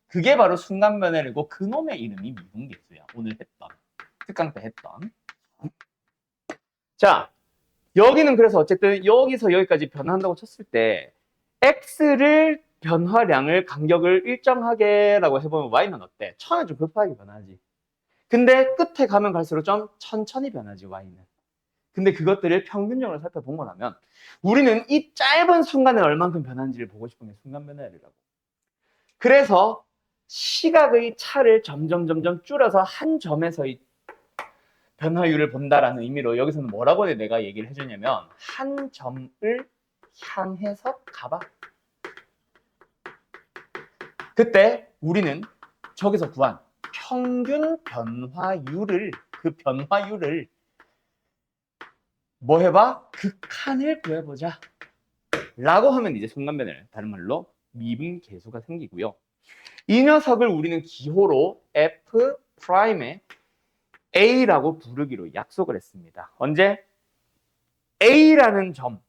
그게 바로 순간 변화율이고, 그놈의 이름이 미분계수야. 오늘 했던, 특강 때 했던. 자, 여기는 그래서 어쨌든 여기서 여기까지 변화한다고 쳤을 때 x를 변화량을 간격을 일정하게라고 해보면 y는 어때? 처음에 좀 급하게 변하지. 근데 끝에 가면 갈수록 좀 천천히 변하지, y는. 근데 그것들을 평균적으로 살펴본 거라면 우리는 이 짧은 순간에 얼만큼 변하는지를 보고 싶은 게 순간 변화율이라고. 그래서 시각의 차를 점점 줄여서 한 점에서의 변화율을 본다라는 의미로 여기서는 뭐라고 내가 얘기를 해주냐면, 한 점을 향해서 가봐. 그때 우리는 저기서 구한 평균 변화율을, 그 변화율을 뭐 해봐? 극한을 구해보자 라고 하면 이제 순간변화율, 다른 말로 미분계수가 생기고요. 이 녀석을 우리는 기호로 F'의 A라고 부르기로 약속을 했습니다. 언제? A라는 점,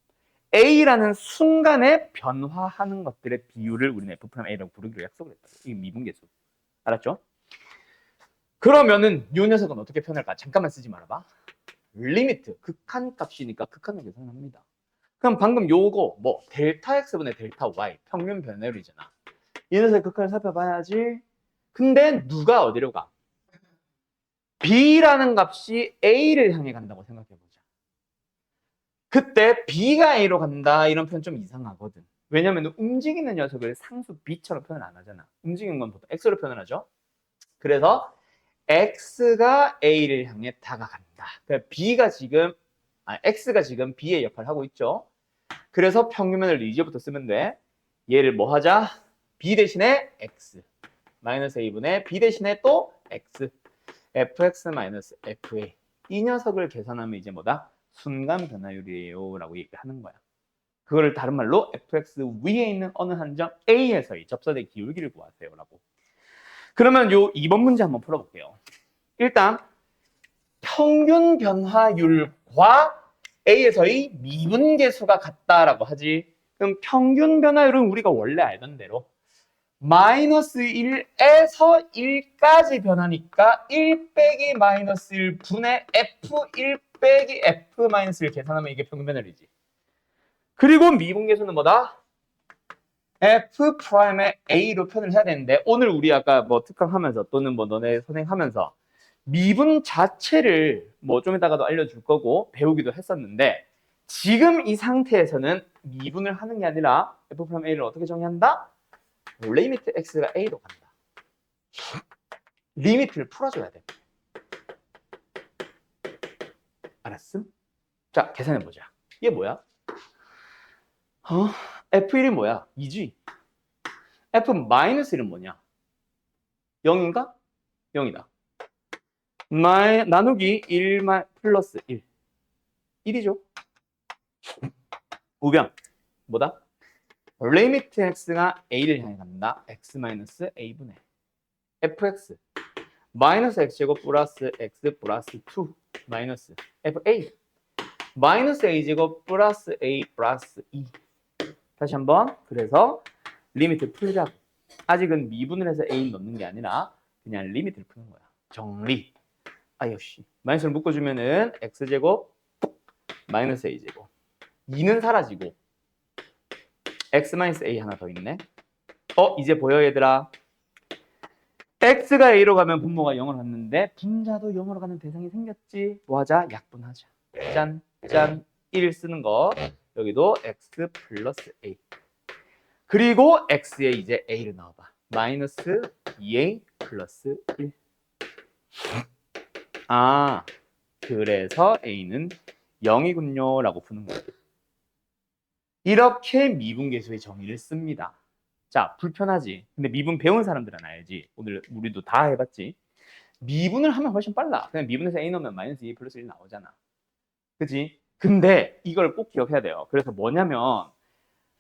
A라는 순간에 변화하는 것들의 비율을 우리는 F'A라고 부르기로 약속을 했다. 이게 미분계수. 알았죠? 그러면은 이 녀석은 어떻게 표현할까? 잠깐만 쓰지 말아봐. 리미트, 극한값이니까 극한을 계산합니다. 그럼 방금 요거 뭐 델타 x분의 델타 y 평균 변화율이잖아. 이 녀석의 극한을 살펴봐야지. 근데 누가 어디로 가? b라는 값이 a를 향해 간다고 생각해보자. 그때 b가 a로 간다 이런 표현 좀 이상하거든. 왜냐면 움직이는 녀석을 상수 b처럼 표현 안 하잖아. 움직이는 건 보통 x로 표현을 하죠. 그래서 x가 a를 향해 다가간다. 그러니까 x가 지금 b의 역할을 하고 있죠. 그래서 평균면을 이제부터 쓰면 돼. 얘를 뭐 하자? b 대신에 x 마이너스 a분의 b 대신에 또 x fx 마이너스 fa. 이 녀석을 계산하면 이제 뭐다? 순간 변화율이에요 라고 얘기하는 거야. 그거를 다른 말로 fx 위에 있는 어느 한정 a에서의 접선의 기울기를 구하세요 라고. 그러면 요 2번 문제 한번 풀어볼게요. 일단 평균 변화율과 A에서의 미분계수가 같다라고 하지. 그럼 평균 변화율은 우리가 원래 알던 대로 마이너스 1에서 1까지 변하니까 1 빼기 마이너스 1 분의 F1 빼기 F 마이너스 1 계산하면 이게 평균 변화율이지. 그리고 미분계수는 뭐다? F'의 A로 표현을 해야 되는데, 오늘 우리 아까 뭐 특강하면서 또는 뭐 너네 선행하면서 미분 자체를 뭐 좀 이따가도 알려줄 거고 배우기도 했었는데, 지금 이 상태에서는 미분을 하는 게 아니라 F'A를 어떻게 정의한다? 리미트 X가 A로 간다. 리미트를 풀어줘야 돼. 알았음? 자, 계산해보자. 이게 뭐야? F1이 뭐야? 2G. F-1은 뭐냐? 0인가? 0이다. 나누기 1 플러스 1. 1이죠. 우변. 뭐다? 리미트 x가 a를 향해 간다. x 마이너스 a분의 fx 마이너스 x제곱 플러스 x 플러스 2 마이너스 fa 마이너스 a제곱 플러스 a 플러스 2. 다시 한번. 그래서 리미트 풀자고. 아직은 미분을 해서 a 넣는 게 아니라 그냥 리미트를 푸는 거야. 정리. 아이씨. 마이너스를 묶어주면은 x제곱 마이너스 a제곱 2는 사라지고 x-a 하나 더 있네. 이제 보여 얘들아? x가 a로 가면 분모가 0으로 갔는데 분자도 0으로 가는 대상이 생겼지. 뭐 하자? 약분하자. 짠, 짠. 1 쓰는 거. 여기도 x 플러스 a. 그리고 x에 이제 a를 넣어봐. 마이너스 2a 플러스 1. 아, 그래서 A는 0이군요 라고 푸는 거예요. 이렇게 미분계수의 정의를 씁니다. 자, 불편하지? 근데 미분 배운 사람들은 알지? 오늘 우리도 다 해봤지? 미분을 하면 훨씬 빨라. 그냥 미분에서 A 넣으면 마이너스 2 플러스 1 나오잖아. 그치? 근데 이걸 꼭 기억해야 돼요. 그래서 뭐냐면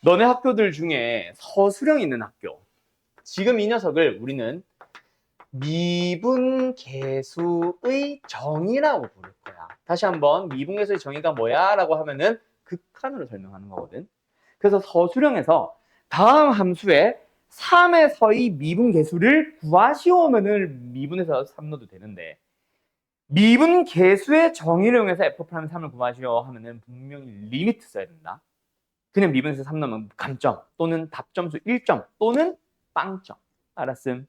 너네 학교들 중에 서술형 있는 학교, 지금 이 녀석을 우리는 미분계수의 정의라고 부를 거야. 다시 한번 미분계수의 정의가 뭐야? 라고 하면은 극한으로 설명하는 거거든. 그래서 서술형에서 다음 함수에 3에서의 미분계수를 구하시오면을 미분에서 3 넣어도 되는데 미분계수의 정의를 이용해서 f'3을 3을 구하시오 하면은 분명히 리미트 써야 된다. 그냥 미분에서 3 넣으면 감점 또는 답점수 1점 또는 빵점. 알았음?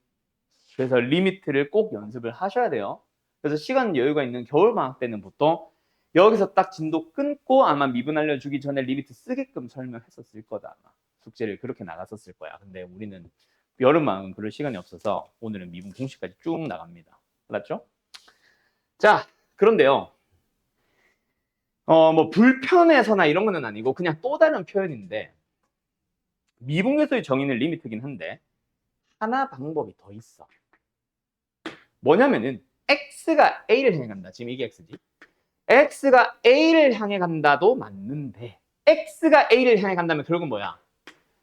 그래서 리미트를 꼭 연습을 하셔야 돼요. 그래서 시간 여유가 있는 겨울방학 때는 보통 여기서 딱 진도 끊고 아마 미분 알려주기 전에 리미트 쓰게끔 설명했었을 거다. 아마. 숙제를 그렇게 나갔었을 거야. 근데 우리는 여름방학은 그럴 시간이 없어서 오늘은 미분 공식까지 쭉 나갑니다. 알았죠? 자, 그런데요. 뭐 불편해서나 이런 거는 아니고 그냥 또 다른 표현인데 미분계수의 정의는 리미트긴 한데 하나 방법이 더 있어. 뭐냐면은 x가 a를 향해 간다. 지금 이게 x지. x가 a를 향해 간다도 맞는데 x가 a를 향해 간다면 결국은 뭐야?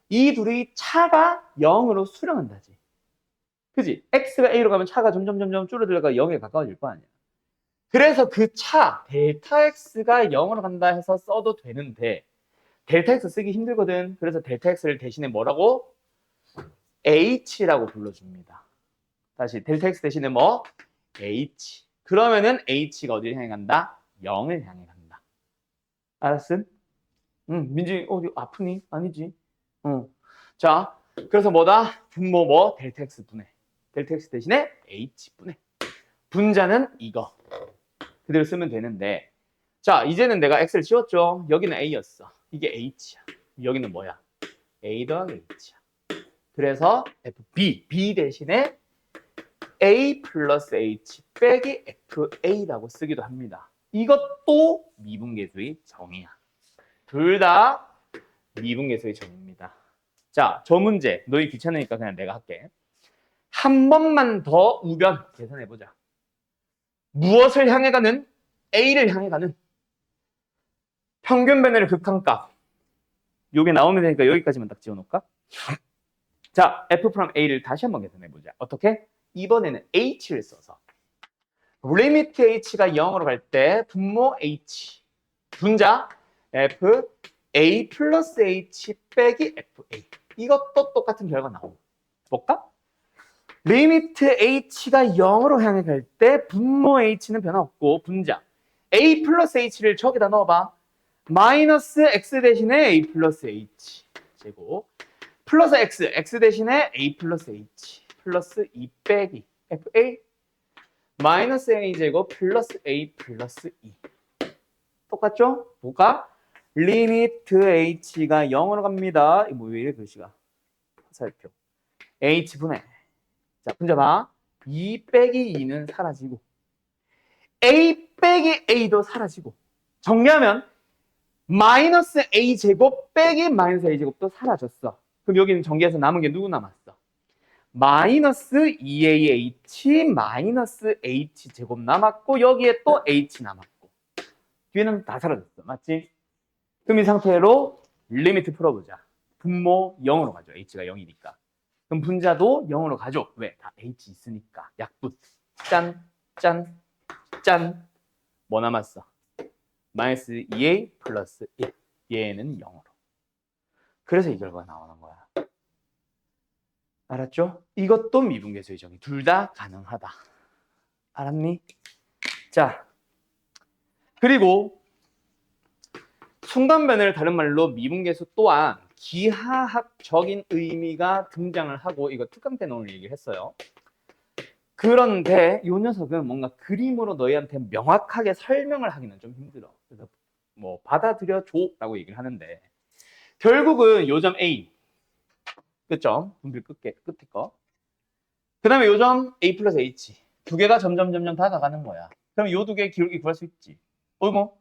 이 둘이 차가 0으로 수렴한다지. 그지? x가 a로 가면 차가 점점 줄어들다가 0에 가까워질 거 아니야. 그래서 그 차 델타 x가 0으로 간다 해서 써도 되는데 델타 x 쓰기 힘들거든. 그래서 델타 x를 대신에 뭐라고? h라고 불러줍니다. 다시 델타 x 대신에 뭐? h. 그러면은 h가 어디를 향해 간다? 0을 향해 간다. 알았음? 민지 어디 아프니? 아니지. 자, 그래서 뭐다? 분모 뭐? 델타 x 분해. 델타 x 대신에 h 분해. 분자는 이거. 그대로 쓰면 되는데 자, 이제는 내가 x를 지웠죠. 여기는 a였어. 이게 h야. 여기는 뭐야? a 더하기 h야. 그래서 b 대신에 a 플러스 h 빼기 fa라고 쓰기도 합니다. 이것도 미분계수의 정의야. 둘 다 미분계수의 정의입니다. 자, 저 문제 너희 귀찮으니까 그냥 내가 할게. 한 번만 더 우변 계산해보자. 무엇을 향해 가는? a를 향해 가는 평균 변화의 극한값. 요게 나오면 되니까 여기까지만 딱 지워놓을까? 자, f 프롬 a를 다시 한번 계산해보자. 어떻게? 이번에는 h를 써서 리미트 h가 0으로 갈 때 분모 h 분자 f a 플러스 h 빼기 fa 이것도 똑같은 결과 나옵니다. 볼까? 리미트 h가 0으로 향해 갈 때 분모 h는 변화 없고 분자 a 플러스 h를 저기다 넣어봐. 마이너스 x 대신에 a 플러스 h 제곱 플러스 x 대신에 a 플러스 h 플러스 2 빼기 fa 마이너스 a 제곱 플러스 a 플러스 2 똑같죠? 뭐가? 리미트 h가 0으로 갑니다. 뭐 왜 이래 글씨가 화살표 h분의 자 분자 봐. 2 빼기 2는 사라지고 a 빼기 a도 사라지고 정리하면 마이너스 a 제곱 빼기 마이너스 a 제곱도 사라졌어. 그럼 여기는 전개해서 남은 게 누구 남았어? 마이너스 2ah 마이너스 h 제곱 남았고 여기에 또 h 남았고 뒤에는 다 사라졌어. 맞지? 그럼 이 상태로 리미트 풀어보자. 분모 0으로 가죠. h가 0이니까. 그럼 분자도 0으로 가죠. 왜? 다 h 있으니까. 약분. 짠, 짠, 짠. 뭐 남았어? 마이너스 2a 플러스 1. 얘는 0으로. 그래서 이 결과가 나오는 거야. 알았죠? 이것도 미분계수의 정의. 둘 다 가능하다. 알았니? 자, 그리고 순간변을 다른 말로 미분계수 또한 기하학적인 의미가 등장을 하고 이거 특강 때는 오늘 얘기를 했어요. 그런데 이 녀석은 뭔가 그림으로 너희한테 명확하게 설명을 하기는 좀 힘들어. 그래서 뭐 받아들여줘라고 얘기를 하는데 결국은 요점 A 그죠? 분필 끝에 거. 그 다음에 요점 A 플러스 H 두 개가 점점 다가가는 거야. 그럼 요 두 개의 기울기 구할 수 있지. 어이구.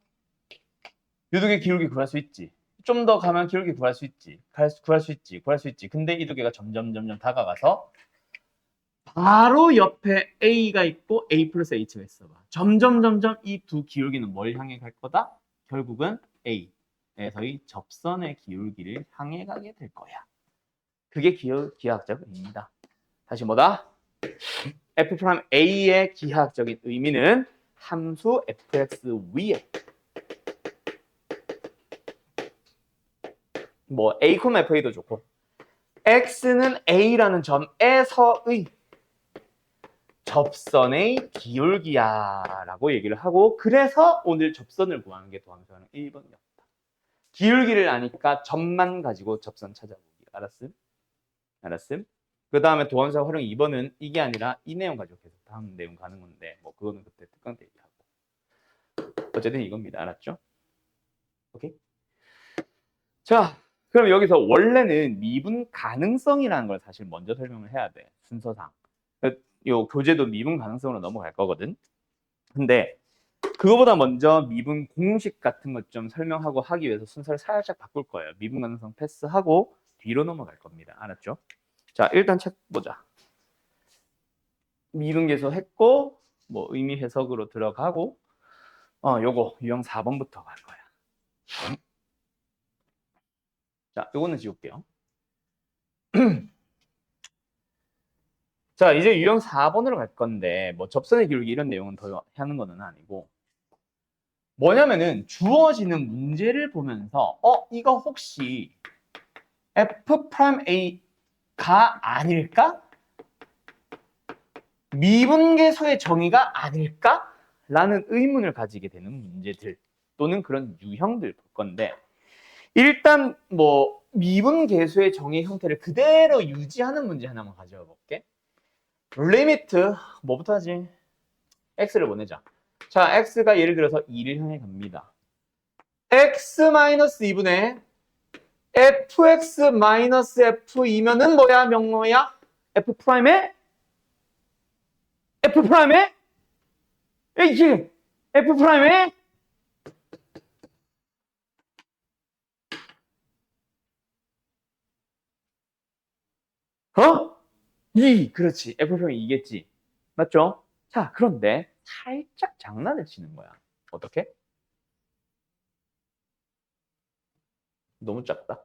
요 두 개의 기울기 구할 수 있지. 좀 더 가면 기울기 구할 수 있지. 구할 수 있지. 근데 이 두 개가 점점 다가가서 바로 옆에 A가 있고 A 플러스 H가 있어 봐. 점점 이 두 기울기는 뭘 향해 갈 거다? 결국은 A에서의 접선의 기울기를 향해 가게 될 거야. 그게 기하학적 의미입니다. 다시 뭐다? F'A의 기하학적인 의미는 함수 fx 위에 뭐 A, FA도 좋고 x는 A라는 점에서의 접선의 기울기야 라고 얘기를 하고, 그래서 오늘 접선을 구하는 게 도함수하는 1번이었다. 기울기를 아니까 점만 가지고 접선 찾아보기. 알았음? 그 다음에 도함수 활용 2번은 이게 아니라 이 내용 가지고 계속 다음 내용 가는 건데 뭐 그거는 그때 특강 때 얘기하고. 어쨌든 이겁니다. 알았죠? 오케이? 자, 그럼 여기서 원래는 미분 가능성이라는 걸 사실 먼저 설명을 해야 돼. 순서상. 요 교재도 미분 가능성으로 넘어갈 거거든. 근데 그거보다 먼저 미분 공식 같은 것 좀 설명하고 하기 위해서 순서를 살짝 바꿀 거예요. 미분 가능성 패스하고 뒤로 넘어갈 겁니다. 알았죠? 자, 일단 책 보자. 미분 계수 했고 뭐 의미 해석으로 들어가고 요거 유형 4번부터 갈 거야. 자, 요거는 지울게요. 자, 이제 유형 4번으로 갈 건데 뭐 접선의 기울기 이런 내용은 더 하는 거는 아니고, 뭐냐면은 주어지는 문제를 보면서 이거 혹시 F'A가 아닐까? 미분계수의 정의가 아닐까? 라는 의문을 가지게 되는 문제들 또는 그런 유형들 볼 건데, 일단 뭐 미분계수의 정의 형태를 그대로 유지하는 문제 하나만 가져와 볼게. 리미트 뭐부터 하지? x를 보내자. 자, x가 예를 들어서 2를 향해 갑니다. x-2분의 fx-f2면은 뭐야? 명모야? f'의? f'의? 이게 f'의? 그렇지. f'이 2겠지. 맞죠? 자, 그런데 살짝 장난을 치는 거야. 어떻게? 너무 작다.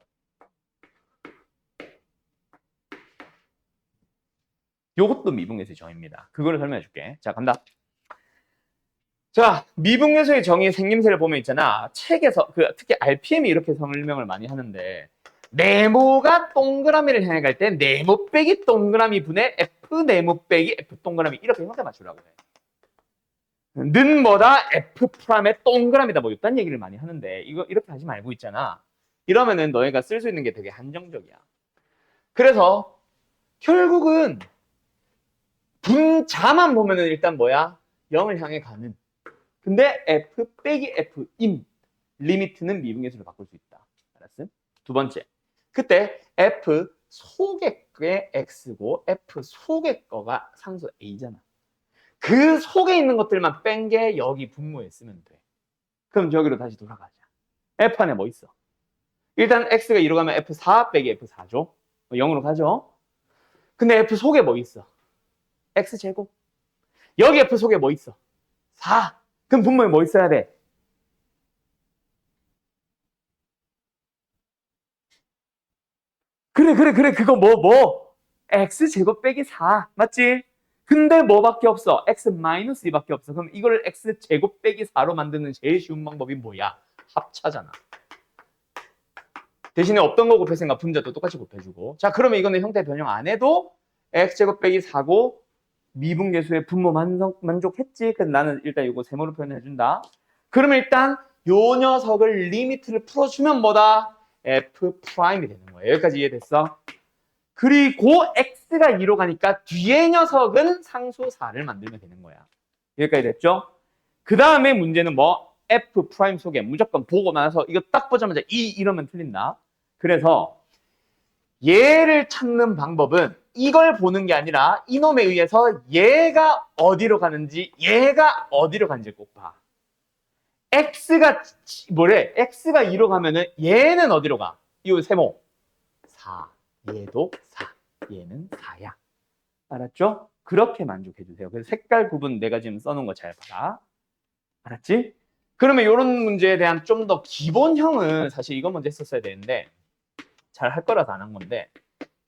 요것도 미분계수의 정의입니다. 그거를 설명해 줄게. 자, 간다. 자, 미분계수의 정의 생김새를 보면 있잖아. 책에서 특히 RPM이 이렇게 설명을 많이 하는데, 네모가 동그라미를 향해 갈 때 네모 빼기 동그라미 분의 F 네모 빼기 F 동그라미 이렇게 형태 맞추라고 해. 는 뭐다? F'의 동그라미다. 뭐 이딴 얘기를 많이 하는데 이거 이렇게 하지 말고 있잖아. 이러면은 너희가 쓸 수 있는 게 되게 한정적이야. 그래서 결국은 분자만 보면은 일단 뭐야? 0을 향해 가는. 근데 F 빼기 F인 리미트는 미분계수로 바꿀 수 있다. 알았음? 두 번째. 그때 F 속의 게 X고 F 속의 거가 상수 A잖아. 그 속에 있는 것들만 뺀 게 여기 분모에 쓰면 돼. 그럼 저기로 다시 돌아가자. F 안에 뭐 있어? 일단 X가 2로 가면 F4 빼기 F4죠. 0으로 가죠. 근데 F 속에 뭐 있어? X제곱. 여기 F 속에 뭐 있어? 4. 그럼 분모에 뭐 있어야 돼? 그래. 그거 뭐? X제곱 빼기 4. 맞지? 근데 뭐밖에 없어? X-2밖에 없어. 그럼 이걸 X제곱 빼기 4로 만드는 제일 쉬운 방법이 뭐야? 합차잖아. 대신에 없던 거 곱했으니까 분자도 똑같이 곱해주고. 자, 그러면 이거는 형태 변형 안 해도 X제곱 빼기 4고 미분계수의 분모 만족했지? 그래서 나는 일단 이거 세모로 표현해준다. 그러면 일단 요 녀석을 리미트를 풀어주면 뭐다? F'이 되는 거예요. 여기까지 이해됐어? 그리고 X가 2로 가니까 뒤에 녀석은 상수 4를 만들면 되는 거야. 여기까지 됐죠? 그 다음에 문제는 뭐? F' 속에 무조건 보고 나서 이거 딱 보자마자 이러면 틀린다. 그래서 얘를 찾는 방법은 이걸 보는 게 아니라 이놈에 의해서 얘가 어디로 가는지 얘가 어디로 가는지 꼭 봐. x가 뭐래? x가 2로 가면은 얘는 어디로 가? 이 세모 4. 얘도 4. 얘는 4야. 알았죠? 그렇게 만족해 주세요. 그래서 색깔 구분 내가 지금 써놓은 거 잘 봐라. 알았지? 그러면 이런 문제에 대한 좀 더 기본형은 사실 이거 먼저 했었어야 되는데 잘 할 거라서 안 한 건데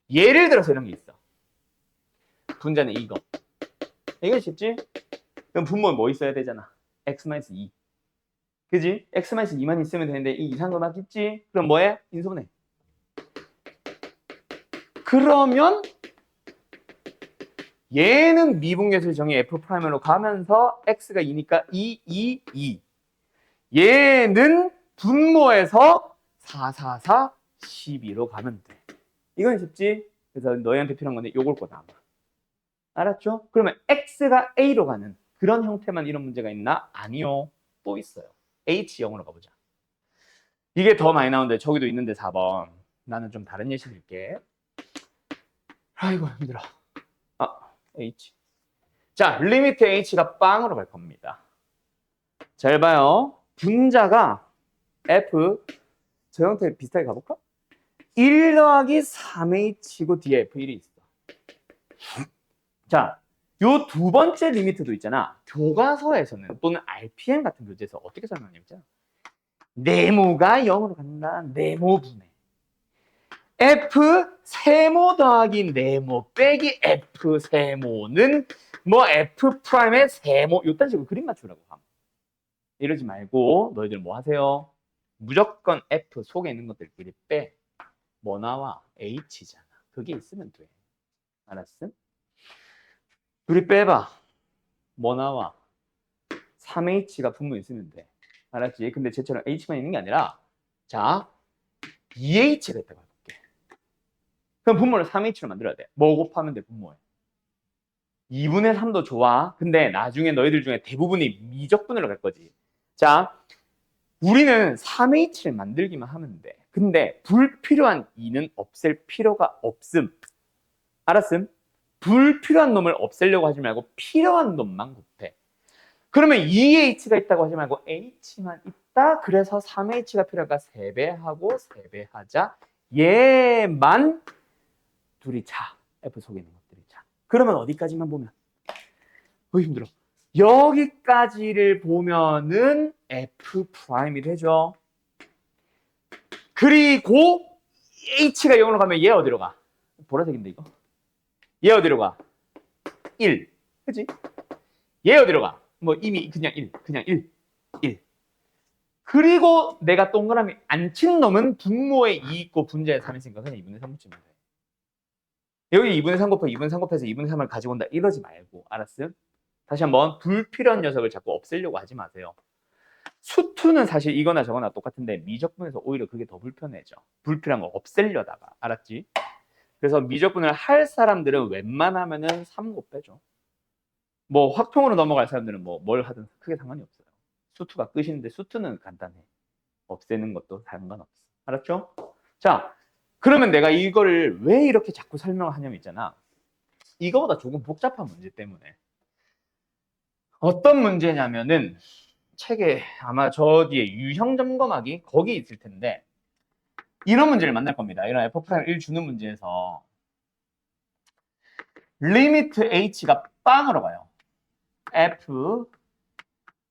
예를 들어서 이런 게 있어. 분자는 이거. 이거 쉽지? 그럼 분모에 뭐 있어야 되잖아. x-2. 그지? x-2만 있으면 되는데 이 이상한 거 막 있지? 그럼 뭐해? 인수분해. 그러면 얘는 미분계수를 정의 F'으로 가면서 x가 2니까 2, 2, 2. 얘는 분모에서 4, 4, 4, 12로 가면 돼. 이건 쉽지? 그래서 너희한테 필요한 건데 요걸 거 남아. 알았죠? 그러면 x가 a로 가는 그런 형태만 이런 문제가 있나? 아니요. 또 있어요. h0으로 가보자. 이게 더 많이 나오는데 저기도 있는데 4번. 나는 좀 다른 예시 드릴게. 아이고 힘들어. h. 자, 리미트 h가 빵으로 갈 겁니다. 잘 봐요. 분자가 f 저 형태 비슷하게 가볼까? 1 더하기 3h고 뒤에 f1이 있어. 자, 요 두 번째 리미트도 있잖아. 교과서에서는 또는 RPM 같은 교재에서 어떻게 설명하냐면 네모가 0으로 간다. 네모분해. F 세모 더하기 네모 빼기 F 세모는 뭐 F 프라임의 세모 요딴 식으로 그림 맞추라고 함. 이러지 말고 너희들 뭐 하세요? 무조건 F 속에 있는 것들끼리 빼. 뭐 나와? H잖아. 그게 있으면 돼. 알았음? 둘이 빼봐. 뭐 나와? 3H가 분모 있으면 돼. 알았지? 근데 쟤처럼 H만 있는 게 아니라 자 2H가 있다고 해볼게. 그럼 분모를 3H로 만들어야 돼. 뭐 곱하면 돼? 분모에. 2분의 3도 좋아. 근데 나중에 너희들 중에 대부분이 미적분으로 갈 거지. 자, 우리는 3H를 만들기만 하면 돼. 근데 불필요한 2는 없앨 필요가 없음. 알았음? 불필요한 놈을 없애려고 하지 말고 필요한 놈만 곱해. 그러면 2H가 있다고 하지 말고 H만 있다. 그래서 3H가 필요하니까 3배하고 3배하자. 얘만 둘이 자. F 속에 있는 것들이 자. 그러면 어디까지만 보면? 힘들어. 여기까지를 보면은 F'이 되죠. 그리고 H가 0으로 가면 얘 어디로 가? 보라색인데 이거. 얘 어디로 가? 1. 그치? 얘 어디로 가? 뭐 이미 그냥 1. 그냥 1. 1. 그리고 내가 동그라미 안 친 놈은 분모에 2 있고 분자에 3 있으니까 그냥 2분의 3 붙이면 돼. 여기 2분의 3 곱하기 2분의 3 곱해서 2분의 3을 가지고 온다. 이러지 말고. 알았음? 다시 한번 불필요한 녀석을 자꾸 없애려고 하지 마세요. 수투는 사실 이거나 저거나 똑같은데 미적분에서 오히려 그게 더 불편해져. 불필요한 거 없애려다가. 알았지? 그래서 미적분을 할 사람들은 웬만하면은 3 곱해줘. 뭐 확통으로 넘어갈 사람들은 뭐 뭘 하든 크게 상관이 없어요. 수투가 끝인데 수투는 간단해. 없애는 것도 상관없어. 알았죠? 자, 그러면 내가 이거를 왜 이렇게 자꾸 설명을 하냐면 있잖아. 이거보다 조금 복잡한 문제 때문에. 어떤 문제냐면은 책에 아마 저 뒤에 유형 점검하기 거기 있을 텐데 이런 문제를 만날 겁니다. 이런 F'1 주는 문제에서 리미트 H가 빵으로 가요. F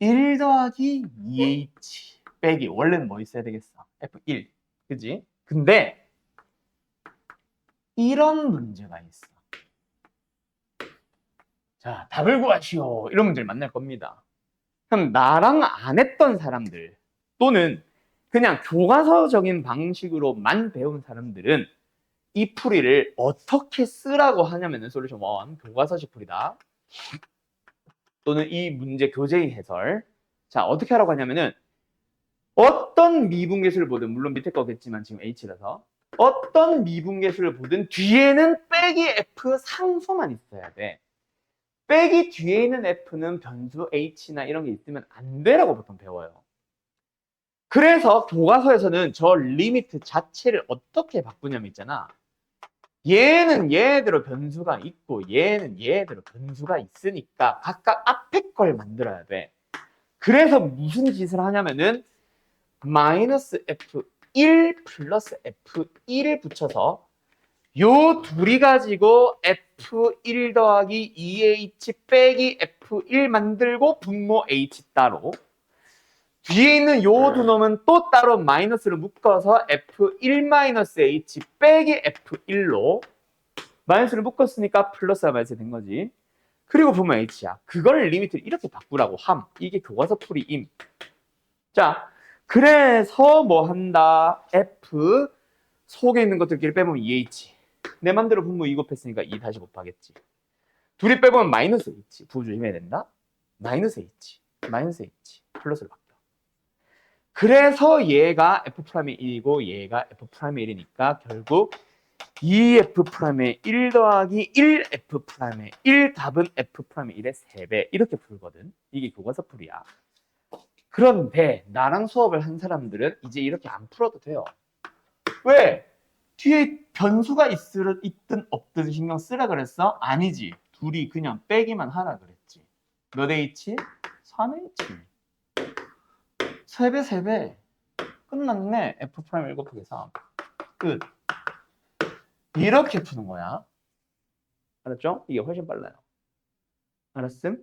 1 더하기 2H 빼기 원래는 뭐 있어야 되겠어? F1 그지? 근데 이런 문제가 있어. 자, 답을 구하시오. 이런 문제를 만날 겁니다. 그럼 나랑 안 했던 사람들 또는 그냥 교과서적인 방식으로만 배운 사람들은 이 풀이를 어떻게 쓰라고 하냐면은 솔루션 1 교과서식 풀이다. 또는 이 문제 교재의 해설. 자, 어떻게 하라고 하냐면은 어떤 미분계수를 보든 물론 밑에 거겠지만 지금 H라서 어떤 미분계수를 보든 뒤에는 빼기 F 상수만 있어야 돼. 빼기 뒤에 있는 F는 변수 H나 이런 게 있으면 안 되라고 보통 배워요. 그래서 교과서에서는 저 리미트 자체를 어떻게 바꾸냐면 있잖아. 얘는 얘대로 변수가 있고 얘는 얘대로 변수가 있으니까 각각 앞에 걸 만들어야 돼. 그래서 무슨 짓을 하냐면은 마이너스 F1 플러스 F1을 붙여서 요 둘이 가지고 F1 더하기 2H 빼기 F1 만들고 분모 H 따로, 뒤에 있는 요 두 놈은 또 따로 마이너스를 묶어서 F1-H 빼기 F1로 마이너스를 묶었으니까 플러스가 마이너스 된 거지. 그리고 분모 H야. 그걸 리미트를 이렇게 바꾸라고 함. 이게 교과서 풀이임. 자, 그래서 뭐 한다? F 속에 있는 것들끼리 빼보면 2H. 내 맘대로 분모 2 곱했으니까 2 다시 곱하겠지. 둘이 빼보면 마이너스 H. 부호 조심해야 된다. 마이너스 H. 마이너스 H. 플러스를 바뀌어. 그래서 얘가 F'의 1이고 얘가 F'의 1이니까 결국 2F'의 1 더하기 1F'의 1 답은 F'의 1의 3배 이렇게 풀거든. 이게 교과서 풀이야. 그런데 나랑 수업을 한 사람들은 이제 이렇게 안 풀어도 돼요. 왜? 뒤에 변수가 있든 없든 신경 쓰라 그랬어? 아니지. 둘이 그냥 빼기만 하라 그랬지. 몇 H? 3H. 3배 3배. 끝났네. F'1 곱하기 3. 끝. 이렇게 푸는 거야. 알았죠? 이게 훨씬 빨라요. 알았음?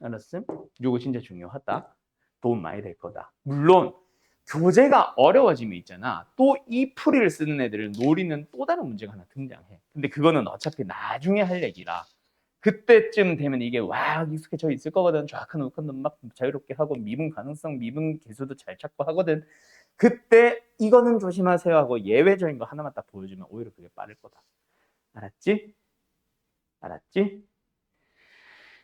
알았음? 요거 진짜 중요하다. 도움 많이 될 거다. 물론 교재가 어려워지면 있잖아. 또 이 풀이를 쓰는 애들을 노리는 또 다른 문제가 하나 등장해. 근데 그거는 어차피 나중에 할 얘기라. 그때쯤 되면 이게 와 익숙해져 있을 거거든. 정확한 우컨도 막 자유롭게 하고 미분 가능성, 미분 계수도 잘 찾고 하거든. 그때 이거는 조심하세요 하고 예외적인 거 하나만 딱 보여주면 오히려 그게 빠를 거다. 알았지? 알았지?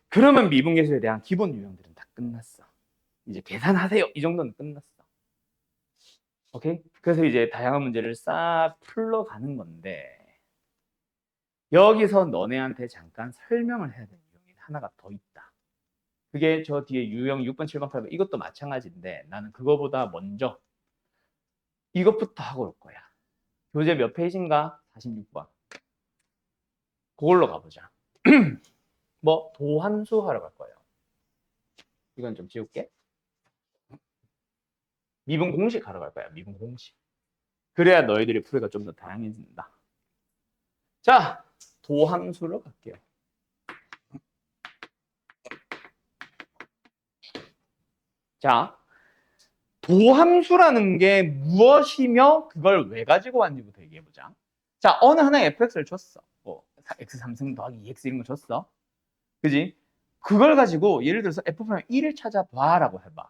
그러면 미분계수에 대한 기본 유형들은 다 끝났어. 이제 계산하세요. 이 정도는 끝났어. 오케이? 그래서 이제 다양한 문제를 싹 풀러가는 건데 여기서 너네한테 잠깐 설명을 해야 되는 유형이 하나가 더 있다. 그게 저 뒤에 유형 6번, 7번, 8번 이것도 마찬가지인데 나는 그거보다 먼저 이것부터 하고 올 거야. 교재 몇 페이지인가? 46번. 그걸로 가보자. 뭐 도함수 하러 갈 거예요. 이건 좀 지울게. 미분 공식 하러 갈 거야. 미분 공식. 그래야 너희들이 풀이가 좀 더 다양해진다. 자, 도함수로 갈게요. 자, 도함수라는 게 무엇이며 그걸 왜 가지고 왔는지부터 얘기해보자. 자, 어느 하나의 fx를 줬어. 뭐 x 3승 더하기 2x 이런 거 줬어. 그지? 그걸 가지고 예를 들어서 f'1을 찾아봐라고 해봐.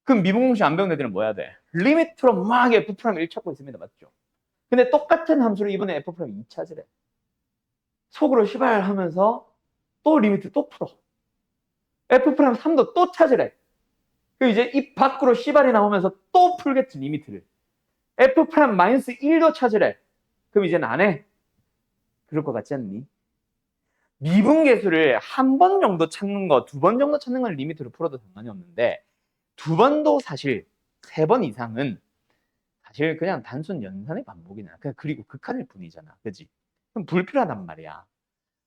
그럼 미분공식 안 배운 애들은 뭐 해야 돼? 리미트로 막 f'1 찾고 있습니다. 맞죠? 근데 똑같은 함수를 이번에 f'2 찾으래. 속으로 시발 하면서 또 리미트 또 풀어. f'3도 또 찾으래. 그 이제 입 밖으로 시발이 나오면서 또 풀겠지, 리미트를. f'-1도 찾으래. 그럼 이제는 안 해. 그럴 것 같지 않니? 미분계수를 한 번 정도 찾는 거, 두 번 정도 찾는 건 리미트로 풀어도 상관이 없는데 두 번도 사실 3번 이상은 사실 그냥 단순 연산의 반복이나 그냥 그리고 극한일 뿐이잖아. 그지? 그럼 불필요하단 말이야.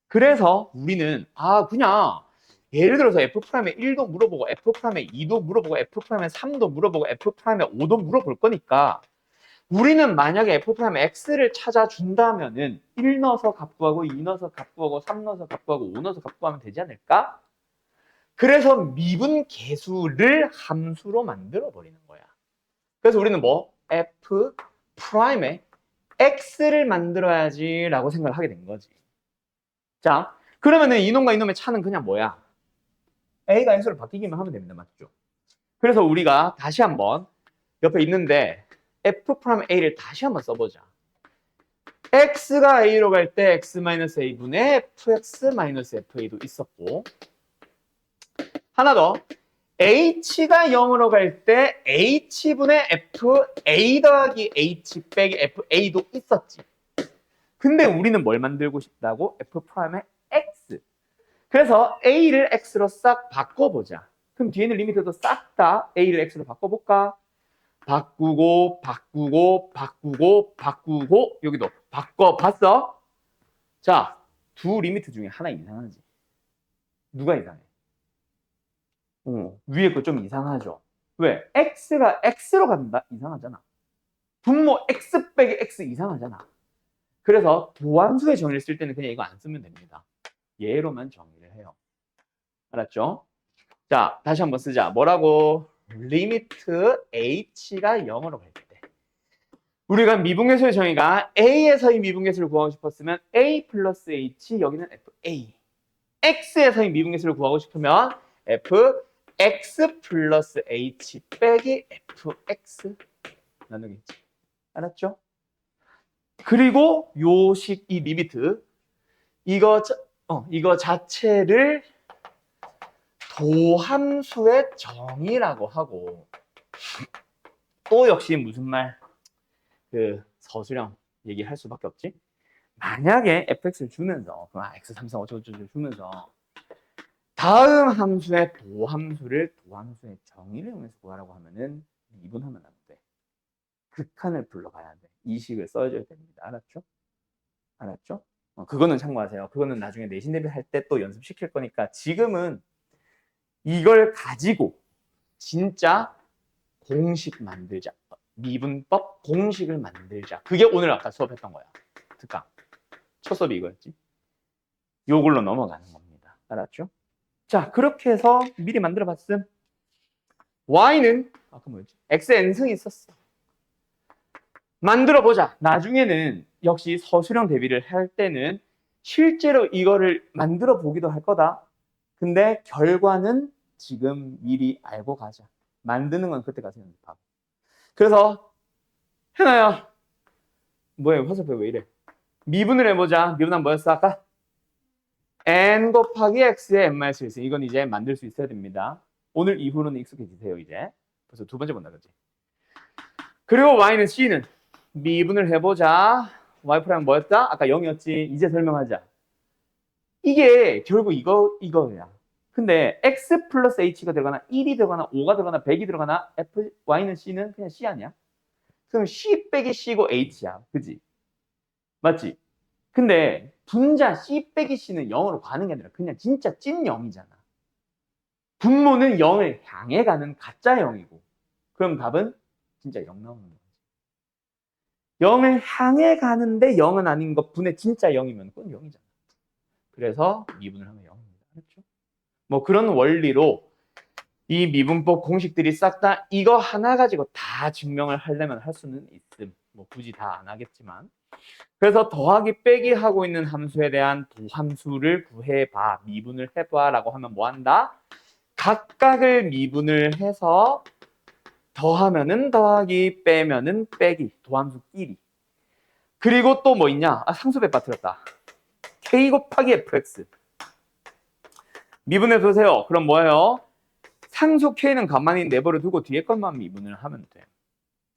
그래서 우리는 그냥 예를 들어서 F'의 1도 물어보고 F'의 2도 물어보고 F'의 3도 물어보고 F'의 5도 물어볼 거니까 우리는 만약에 F'의 X를 찾아준다면은 1 넣어서 값구하고 2 넣어서 값구하고 3 넣어서 값구하고 5 넣어서 값구하면 되지 않을까? 그래서 미분 계수를 함수로 만들어 버리는 거야. 그래서 우리는 뭐? F'의 X를 만들어야지 라고 생각을 하게 된 거지. 자, 그러면은 이놈과 이놈의 차는 그냥 뭐야? A가 X로 바뀌기만 하면 됩니다. 맞죠? 그래서 우리가 다시 한번 옆에 있는데 F'A를 다시 한번 써보자. X가 A로 갈 때 X-A분의 FX-FA도 있었고 하나 더 H가 0으로 갈 때 H분의 FA 더하기 H 빼기 FA도 있었지. 근데 우리는 뭘 만들고 싶다고? F'의 X. 그래서 A를 X로 싹 바꿔보자. 그럼 뒤에 있는 리미트도 싹 다 A를 X로 바꿔볼까? 바꾸고 여기도 봤어? 자, 두 리미트 중에 하나 이상하지. 누가 이상해? 위에 거 좀 이상하죠? 왜? x가 x로 간다? 이상하잖아. 분모 x 빼기 x 이상하잖아. 그래서 도함수의 정의를 쓸 때는 그냥 이거 안 쓰면 됩니다. 얘로만 정의를 해요. 알았죠? 자, 다시 한번 쓰자. 뭐라고? 리미트 h가 0으로 갈 때. 우리가 미분계수의 정의가 a에서의 미분계수를 구하고 싶었으면 a 플러스 h, 여기는 fa. x에서의 미분계수를 구하고 싶으면 fx 플러스 h 빼기 fx 나누겠지. 알았죠? 그리고 요식 이 리미트 이거 자체를 도함수의 정의라고 하고 또 역시 무슨 말? 그 서술형 얘기할 수밖에 없지. 만약에 fx를 주면서 x 3 4 5 어쩌고저쩌고 주면서 다음 함수의 도함수의 정의를 이용해서 구하라고 하면은 미분하면 안 돼. 극한을 불러가야 돼. 이 식을 써줘야 됩니다. 알았죠? 알았죠? 그거는 참고하세요. 그거는 나중에 내신 대비할 때 또 연습시킬 거니까 지금은 이걸 가지고 진짜 공식 만들자. 미분법 공식을 만들자. 그게 오늘 아까 수업했던 거야. 특강. 첫 수업이 이거였지. 요걸로 넘어가는 겁니다. 알았죠? 자, 그렇게 해서 미리 만들어 봤음. y는 아까 뭐였지? x n승이 있었어. 만들어 보자. 나중에는 역시 서술형 대비를 할 때는 실제로 이거를 만들어 보기도 할 거다. 근데 결과는 지금 미리 알고 가자. 만드는 건 그때 가서 연습하고. 그래서 현아야, 뭐야 화살표 왜 이래? 미분을 해보자. 미분은 뭐였어 아까? n 곱하기 x의 n-1승. 이건 이제 만들 수 있어야 됩니다. 오늘 이후로는 익숙해지세요 이제. 벌써 두 번째 본다 그지? 그리고 y는 c는 미분을 해보자. y' 뭐였다? 아까 0이었지. 이제 설명하자. 이게 결국 이거야. 근데 x 플러스 h가 들어가나 1이 들어가나 5가 들어가나 100이 들어가나 y는 c는 그냥 c 아니야? 그럼 c 빼기 c고 h야. 그지? 맞지? 근데 분자 c 빼기 c는 0으로 가는 게 아니라 그냥 진짜 찐 0이잖아. 분모는 0을 향해 가는 가짜 0이고 그럼 답은 진짜 0 나오는 거지. 0을 향해 가는데 0은 아닌 것분에 진짜 0이면 그건 0이잖아. 그래서 미분을 하면 0입니다. 그렇죠? 뭐 그런 원리로 이 미분법 공식들이 싹 다 이거 하나 가지고 다 증명을 하려면 할 수는 있음. 뭐 굳이 다 안 하겠지만. 그래서 더하기 빼기 하고 있는 함수에 대한 도함수를 구해봐. 미분을 해봐 라고 하면 뭐 한다? 각각을 미분을 해서 더하면은 더하기 빼면은 빼기 도함수끼리. 그리고 또 뭐 있냐? 상수배 빠뜨렸다. k 곱하기 fx. 미분해 보세요. 그럼 뭐예요? 상수 k는 가만히 내버려 두고 뒤에 것만 미분을 하면 돼.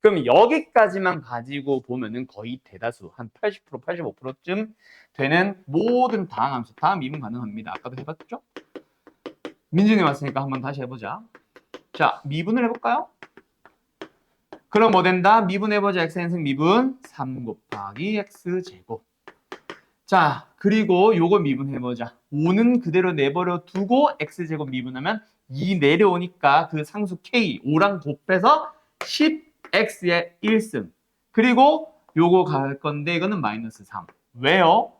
그럼 여기까지만 가지고 보면은 거의 대다수 한 80% 85%쯤 되는 모든 다항함수 다 미분 가능합니다. 아까도 해봤죠? 민준이 왔으니까 한번 다시 해보자. 자, 미분을 해볼까요? 그럼 뭐 된다? 미분해보자. xn승 미분 3 곱하기 x제곱. 자, 그리고 요거 미분해보자. 5는 그대로 내버려 두고 x제곱 미분하면 2 내려오니까 그 상수 k 5랑 곱해서 10x의 1승. 그리고 요거 갈 건데 이거는 마이너스 3. 왜요?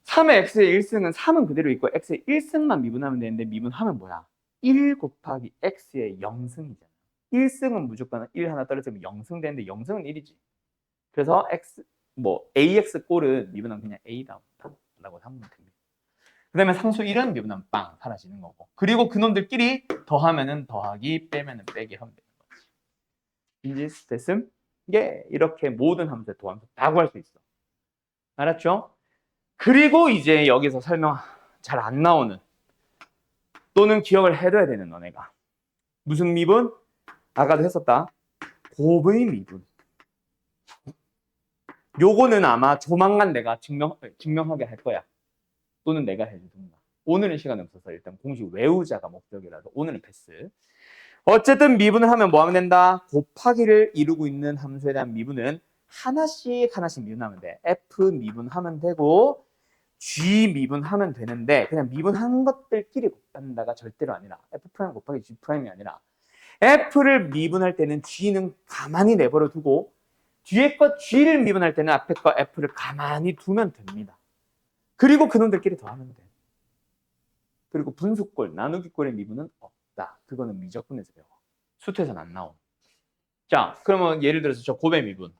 3의 x의 1승은 3은 그대로 있고 x의 1승만 미분하면 되는데 미분하면 뭐야? 1 곱하기 x의 0승이잖아. 1승은 무조건 1 하나 떨어지면 0승 되는데 0승은 1이지. 그래서 ax 꼴은 미분하면 그냥 a 나온다라고 하면 됩니다. 그 다음에 상수 1은 미분하면 빵 사라지는 거고. 그리고 그놈들끼리 더하면은 더하기 빼면은 빼기 하면 되는 거지. 인지 됐음? 이게 이렇게 모든 함수의 도함수 다 구할 수 있어. 알았죠? 그리고 이제 여기서 설명 잘 안 나오는 또는 기억을 해둬야 되는 너네가 무슨 미분? 아까도 했었다. 곱의 미분. 요거는 아마 조만간 내가 증명하게 할 거야. 또는 내가 해주든가. 오늘은 시간이 없어서 일단 공식 외우자가 목적이라서 오늘은 패스. 어쨌든 미분을 하면 뭐 하면 된다? 곱하기를 이루고 있는 함수에 대한 미분은 하나씩 미분하면 돼. F 미분하면 되고 G 미분하면 되는데 그냥 미분한 것들끼리 곱한다가 절대로 아니라 F' 곱하기 G'이 아니라 F를 미분할 때는 G는 가만히 내버려 두고 뒤에 거 G를 미분할 때는 앞에 거 F를 가만히 두면 됩니다. 그리고 그놈들끼리 더하면 돼. 그리고 분수꼴, 나누기꼴의 미분은 없다. 그거는 미적분에서 배워. 수투에서는 안 나옴. 자, 그러면 예를 들어서 저 곱의 미분.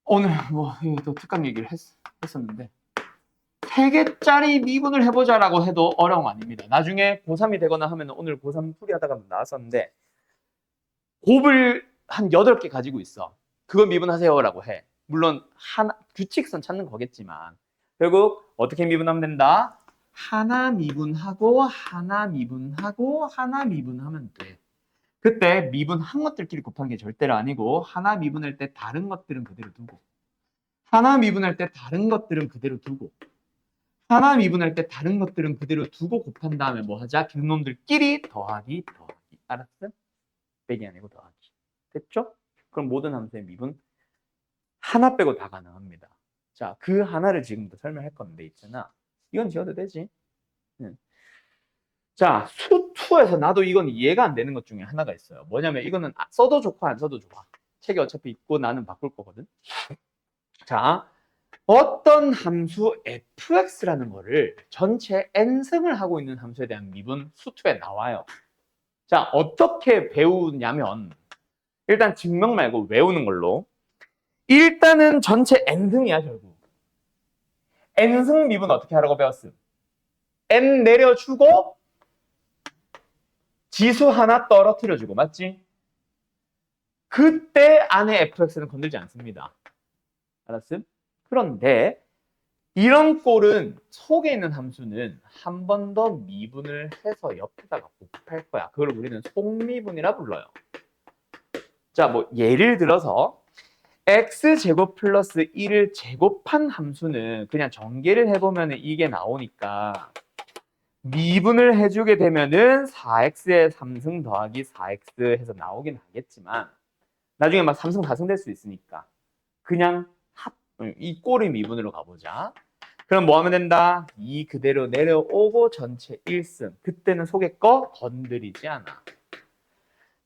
오늘 또 특강 얘기를 했었는데 3개짜리 미분을 해보자라고 해도 어려운 거 아닙니다. 나중에 고3이 되거나 하면 오늘 고3 풀이하다가 나왔었는데 곱을 한 8개 가지고 있어. 그거 미분하세요라고 해. 물론 규칙선 찾는 거겠지만 결국 어떻게 미분하면 된다? 하나 미분하고 하나 미분하고 하나 미분하면 돼. 그때 미분한 것들끼리 곱하는 게 절대로 아니고 하나 미분할 때 다른 것들은 그대로 두고 하나 미분할 때 다른 것들은 그대로 두고 하나 미분할 때 다른 것들은 그대로 두고 곱한 다음에 뭐 하자? 그놈들끼리 더하기. 알았어? 빼기 아니고 더하기. 됐죠? 그럼 모든 함수의 미분 하나 빼고 다 가능합니다. 자, 그 하나를 지금부터 설명할 건데 있잖아. 이건 지워도 되지. 자, 수투에서 나도 이건 이해가 안 되는 것 중에 하나가 있어요. 뭐냐면 이거는 써도 좋고 안 써도 좋아. 책이 어차피 있고 나는 바꿀 거거든. 자, 어떤 함수 fx라는 거를 전체 n승을 하고 있는 함수에 대한 미분 수투에 나와요. 자, 어떻게 배우냐면 일단 증명 말고 외우는 걸로 일단은 전체 n승이야 결국. n승 미분 어떻게 하라고 배웠음? n 내려주고 지수 하나 떨어뜨려주고 맞지? 그때 안에 fx는 건들지 않습니다. 알았음? 그런데 이런 꼴은 속에 있는 함수는 한 번 더 미분을 해서 옆에다가 곱할 거야. 그걸 우리는 속미분이라 불러요. 자, 뭐 예를 들어서 x제곱 플러스 1을 제곱한 함수는 그냥 전개를 해보면 이게 나오니까 미분을 해주게 되면은 4x의 3승 더하기 4x 해서 나오긴 하겠지만 나중에 막 3승 4승 될 수 있으니까 그냥 이 꼴의 미분으로 가보자. 그럼 뭐 하면 된다? 2 그대로 내려오고 전체 1승. 그때는 속에 거 건드리지 않아.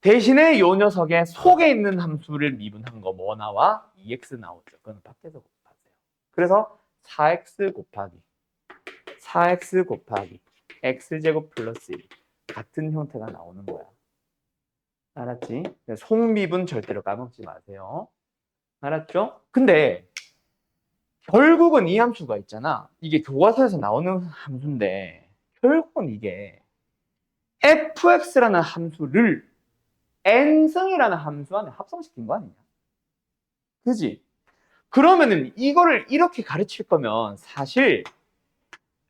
대신에 요 녀석의 속에 있는 함수를 미분한 거 뭐 나와? 2x 나오죠. 그건 밖에서 곱하세요. 그래서 4x 곱하기 x제곱 플러스 1 같은 형태가 나오는 거야. 알았지? 속미분 절대로 까먹지 마세요. 알았죠? 근데 결국은 이 함수가 있잖아. 이게 교과서에서 나오는 함수인데 결국은 이게 fx라는 함수를 n승이라는 함수 안에 합성시킨 거 아니냐? 그지? 그러면은 이거를 이렇게 가르칠 거면 사실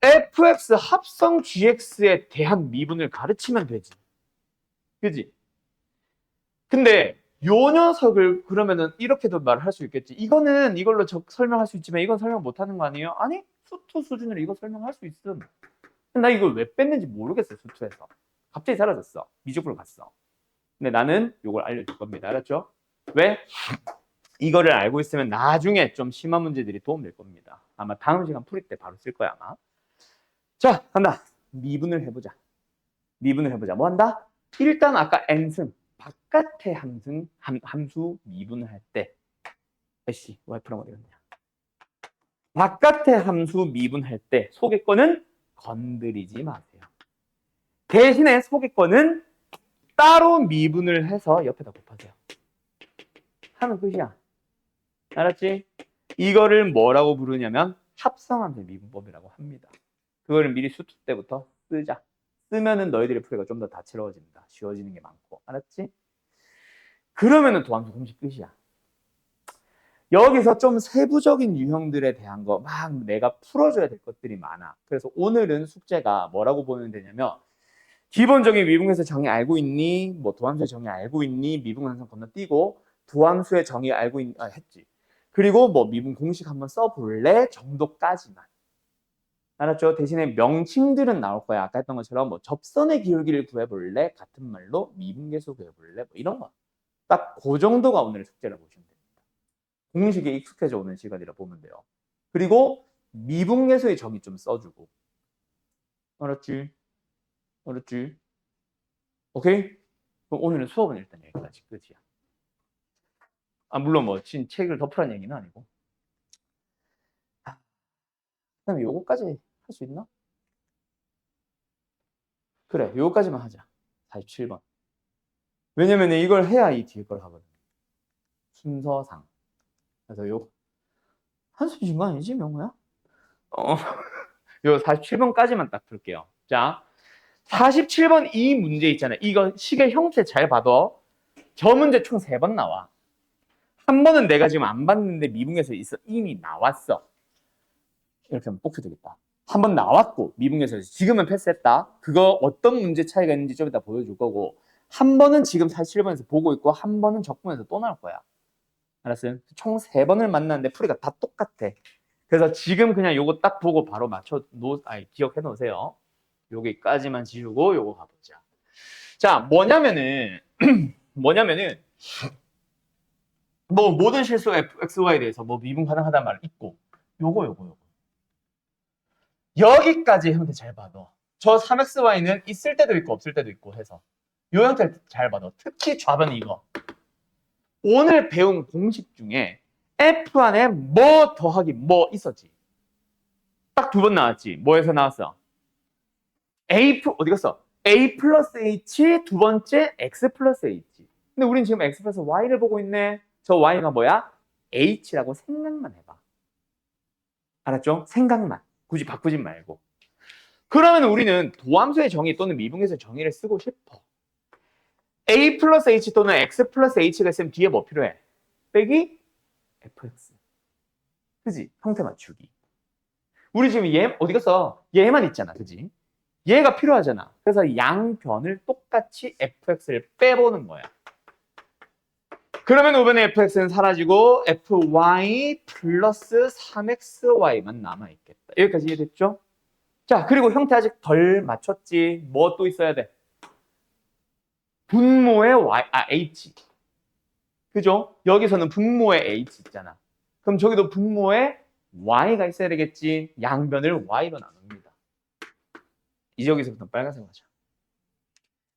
fx 합성 gx에 대한 미분을 가르치면 되지. 그지? 근데 요 녀석을 그러면은 이렇게도 말을 할 수 있겠지. 이거는 이걸로 설명할 수 있지만 이건 설명 못 하는 거 아니에요? 아니, 수투 수준으로 이거 설명할 수 있음. 나 이걸 왜 뺐는지 모르겠어요, 수투에서. 갑자기 사라졌어. 미적으로 갔어. 근데 나는 이걸 알려줄 겁니다. 알았죠? 왜? 이거를 알고 있으면 나중에 좀 심한 문제들이 도움될 겁니다. 아마 다음 시간 풀이 때 바로 쓸 거야, 아마. 자, 간다. 미분을 해보자. 뭐 한다? 일단 아까 n승. 바깥의 함수 미분을 할 때 애쉬 와이프랑 어디 갔냐? 바깥의 함수 미분할 때 속의 거는 건드리지 마세요. 대신에 속의 거는 따로 미분을 해서 옆에다 곱하세요. 하면 끝이야. 알았지? 이거를 뭐라고 부르냐면 합성함수 미분법이라고 합니다. 그거를 미리 수투 때부터 쓰자. 쓰면은 너희들의 풀이가 좀 더 다채로워집니다. 쉬워지는 게 많고. 알았지? 그러면은 도함수 공식 끝이야. 여기서 좀 세부적인 유형들에 대한 거 막 내가 풀어줘야 될 것들이 많아. 그래서 오늘은 숙제가 뭐라고 보면 되냐면 기본적인 미분계수 정의 알고 있니? 뭐 도함수의 정의 알고 있니? 미분 항상 건너뛰고 도함수의 정의 알고 했지. 그리고 뭐 미분 공식 한번 써볼래? 정도까지만. 알았죠? 대신에 명칭들은 나올 거야. 아까 했던 것처럼 뭐 접선의 기울기를 구해볼래? 같은 말로 미분계수 구해볼래? 뭐 이런 거. 딱 그 정도가 오늘의 숙제라고 보시면 됩니다. 공식에 익숙해져 오는 시간이라 보면 돼요. 그리고 미분계수의 정의 좀 써주고. 알았지? 알았지? 오케이? 그럼 오늘은 수업은 일단 여기까지 끝이야. 아, 물론 뭐 책을 덮으라는 얘기는 아니고. 그다음에 요거까지 할 수 있나? 그래, 요거까지만 하자. 47번. 왜냐면 이걸 해야 이 뒤에 걸 하거든. 순서상. 그래서 요 한숨 쉰 거 아니지, 명호야? 요 47번까지만 딱 풀게요. 자, 47번 이 문제 있잖아요. 이거 식의 형태 잘 봐도 저 문제 총 3번 나와. 한 번은 내가 지금 안 봤는데 미분계에서 이미 나왔어. 이렇게 하면 뽑혀 되겠다. 한 번 나왔고 미분계에서 지금은 패스했다. 그거 어떤 문제 차이가 있는지 좀 이따 보여줄 거고, 한 번은 지금 47번에서 보고 있고 한 번은 적분에서 또 나올 거야. 알았어요? 총 3번을 만났는데 풀이가 다 똑같아. 그래서 지금 그냥 요거 딱 보고 바로 기억해 놓으세요. 여기까지만 지우고 요거 가보자. 자, 뭐냐면은 뭐 모든 실수 x, y에 대해서 뭐 미분 가능하다는 말 있고, 요거 여기까지 형태 잘 봐도 저 3xy는 있을 때도 있고 없을 때도 있고 해서 요 형태를 잘 봐도, 특히 좌변은 이거 오늘 배운 공식 중에 f 안에 뭐 더하기 뭐 있었지. 딱 2번 나왔지. 뭐에서 나왔어? 어디 갔어? a 플러스 h, 두 번째 x 플러스 h. 근데 우린 지금 x 플러스 y를 보고 있네. 저 y가 뭐야? h라고 생각만 해봐. 알았죠? 생각만. 굳이 바꾸진 말고. 그러면 우리는 도함수의 정의 또는 미분계수의 정의를 쓰고 싶어. a 플러스 h 또는 x 플러스 h가 있으면 뒤에 뭐 필요해? 빼기 fx. 그지? 형태 맞추기. 우리 지금 얘 어디 갔어? 얘만 있잖아. 그지? 얘가 필요하잖아. 그래서 양변을 똑같이 fx를 빼보는 거야. 그러면 우변의 fx는 사라지고 fy 플러스 3xy만 남아있겠다. 여기까지 이해됐죠? 자, 그리고 형태 아직 덜 맞췄지. 뭐 또 있어야 돼? 분모의 h. 그죠? 여기서는 분모의 h 있잖아. 그럼 저기도 분모의 y가 있어야 되겠지. 양변을 y로 나눕니다. 이제 여기서부터 빨간색 하자.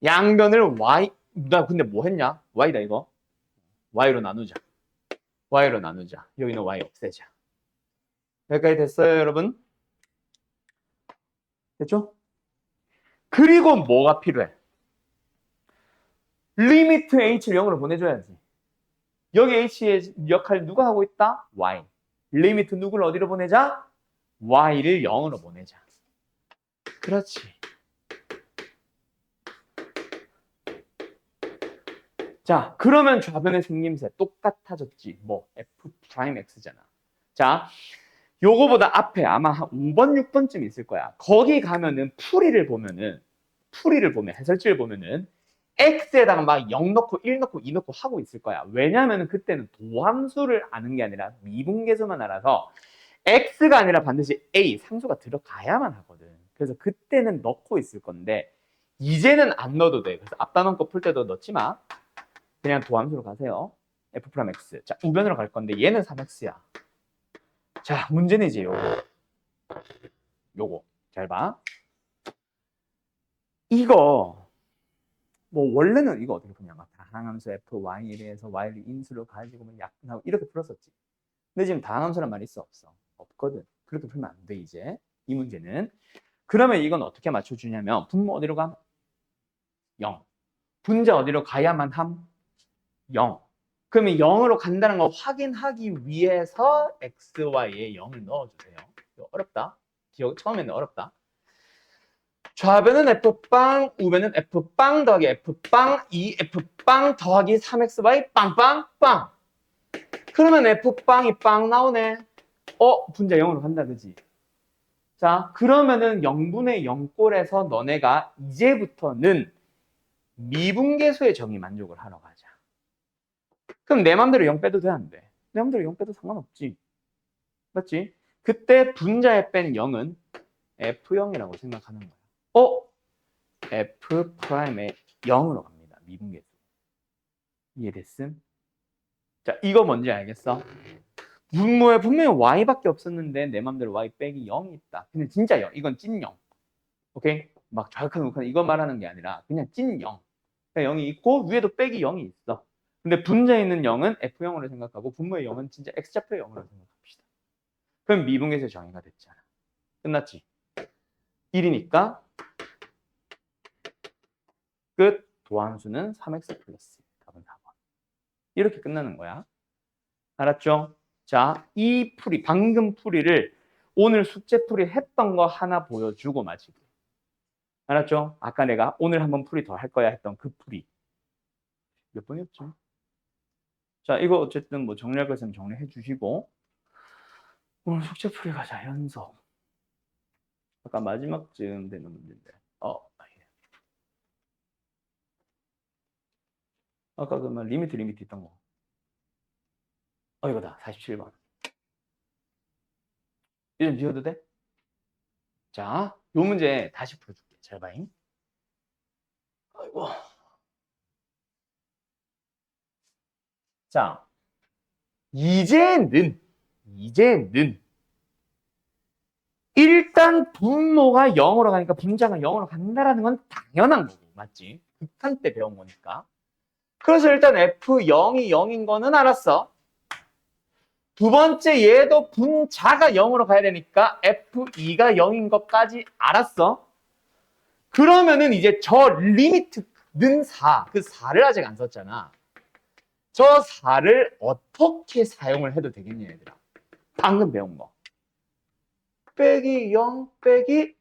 양변을 y, 나 근데 뭐 했냐? y다 이거. y로 나누자. y로 나누자. 여기는 y 없애자. 여기까지 됐어요, 여러분? 됐죠? 그리고 뭐가 필요해? 리미트 h를 0으로 보내줘야지. 여기 h의 역할 누가 하고 있다? y. 리미트 누구를 어디로 보내자? y를 0으로 보내자. 그렇지. 자, 그러면 좌변의 생김새 똑같아졌지. 뭐 f'x잖아. 자, 요거보다 앞에 아마 한 5번, 6번쯤 있을 거야. 거기 가면은 풀이를 보면 해설지를 보면은 x에다가 막 0 넣고 1 넣고 2 넣고 하고 있을 거야. 왜냐하면 그때는 도함수를 아는 게 아니라 미분계수만 알아서 x가 아니라 반드시 a, 상수가 들어가야만 하거든. 그래서 그때는 넣고 있을 건데 이제는 안 넣어도 돼. 그래서 앞단원 거 풀 때도 넣지 마. 그냥 도함수로 가세요. f'x. 자, 우변으로 갈 건데 얘는 3x야. 자, 문제는 이제 요거. 잘 봐. 이거 뭐 원래는 이거 어떻게 푸냐면 다항함수 fy에 대해서 y를 인수로 가지고 약분하고 이렇게 풀었었지. 근데 지금 다항함수란 말이 있어 없어? 없거든. 그렇게 풀면 안 돼 이제. 이 문제는. 그러면 이건 어떻게 맞춰주냐면 분모 어디로 가? 0. 분자 어디로 가야만 함? 0. 그러면 0으로 간다는 거 확인하기 위해서 x, y에 0을 넣어주세요. 이거 어렵다. 처음에는 어렵다. 좌변은 f빵, 우변은 f빵 더하기 f빵, 2f빵 더하기 3xy 빵빵빵. 그러면 f빵이 빵 나오네. 분자 0으로 간다, 그지? 자, 그러면은 0분의 0꼴에서 너네가 이제부터는 미분계수의 정의 만족을 하러 가자. 그럼 내 맘대로 0 빼도 돼, 안 돼? 내 맘대로 0 빼도 상관없지. 맞지? 그때 분자에 뺀 0은 f0이라고 생각하는 거야. f 프라임의 0으로 갑니다. 미분계수. 이해됐음? 자, 이거 뭔지 알겠어? 분모에 분명히 y밖에 없었는데 내 맘대로 y 빼기 0이 있다. 근데 진짜 0. 이건 찐 0. 오케이? 막 좌극한 우극한 이거 말하는 게 아니라 그냥 찐 0. 그러니까 0이 있고 위에도 빼기 0이 있어. 근데 분자에 있는 0은 F0으로 생각하고 분모의 0은 진짜 X좌표의 0으로 생각합시다. 그럼 미분계수의 정의가 됐잖아. 끝났지? 1이니까 끝. 도함수는 3x 플러스. 답은 4번. 이렇게 끝나는 거야. 알았죠? 자, 이 풀이, 방금 풀이를 오늘 숙제 풀이 했던 거 하나 보여주고 마치기. 알았죠? 아까 내가 오늘 한번 풀이 더 할 거야 했던 그 풀이. 몇 번이었죠? 자, 이거 어쨌든 뭐 정리할 거 있으면 정리해 주시고. 오늘 숙제 풀이 가자, 연속. 아까 마지막쯤 되는 문제인데. 아까 그러면 리미트 있던 거. 이거다. 47번. 이름 지워도 돼? 자, 요 문제 다시 풀어줄게. 잘 봐잉. 아이고. 자, 이제는 일단 분모가 0으로 가니까 분자가 0으로 간다라는 건 당연한 거고, 맞지? 극한 때 배운 거니까. 그래서 일단 F0이 0인 거는 알았어. 두 번째 얘도 분자가 0으로 가야 되니까 F2가 0인 것까지 알았어. 그러면은 이제 저 리미트는 4, 그 4를 아직 안 썼잖아. 저 4를 어떻게 사용을 해도 되겠냐, 얘들아. 방금 배운 거. 빼기 0 빼기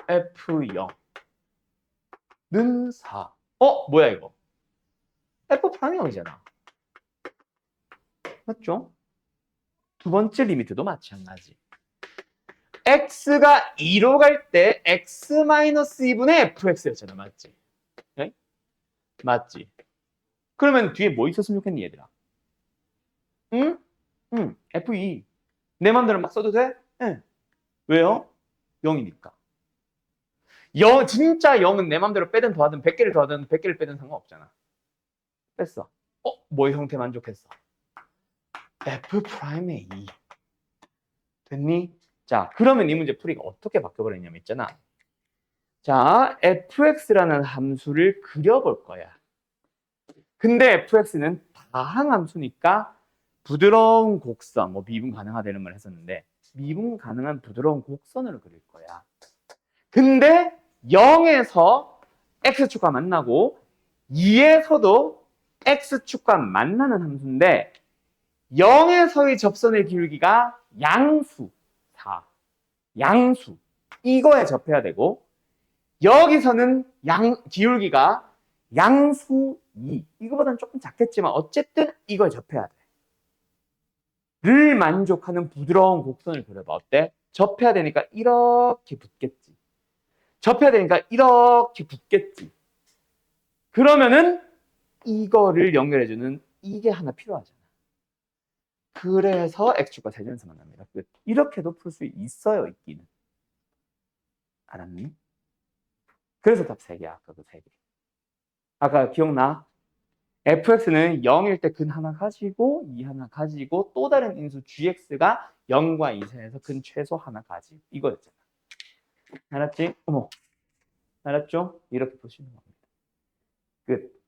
F0는 4. 뭐야 이거? F 프라임 0이잖아. 맞죠? 두 번째 리미트도 마찬가지. x가 2로 갈 때 x-2분의 fx였잖아. 맞지? 네? 맞지? 그러면 뒤에 뭐 있었으면 좋겠니, 얘들아? 응? f2. 내 맘대로 막 써도 돼? 응. 왜요? 0이니까. 진짜 0은 내 맘대로 빼든 더하든 100개를 더하든 100개를 빼든 상관없잖아. 뺐어. 뭐의 형태 만족했어? F'의 2. 됐니? 자, 그러면 이 문제 풀이가 어떻게 바뀌어버렸냐면 있잖아. 자, fx라는 함수를 그려볼 거야. 근데 fx는 다항함수니까 부드러운 곡선, 뭐 미분 가능하다는 말 했었는데 미분 가능한 부드러운 곡선으로 그릴 거야. 근데 0에서 x축과 만나고 2에서도 x축과 만나는 함수인데 0에서의 접선의 기울기가 양수 4, 양수 이거에 접해야 되고 여기서는 기울기가 양수 2 이거보다는 조금 작겠지만 어쨌든 이거에 접해야 돼. 를 만족하는 부드러운 곡선을 그려봐. 어때? 접해야 되니까 이렇게 붙겠지. 접해야 되니까 이렇게 붙겠지. 그러면은 이거를 연결해주는 이게 하나 필요하잖아. 그래서 x축과 세전에서 만납니다. 이렇게도 풀 수 있어요, 있기는. 알았니? 그래서 답 3개, 아까 그 3개. 아까 기억나? fx는 0일 때 근 하나 가지고 2 하나 가지고 또 다른 인수 gx가 0과 2 사이에서 근 최소 하나 가지고 이거였잖아. 알았지? 어머. 알았죠? 이렇게 보시는 겁니다. 끝.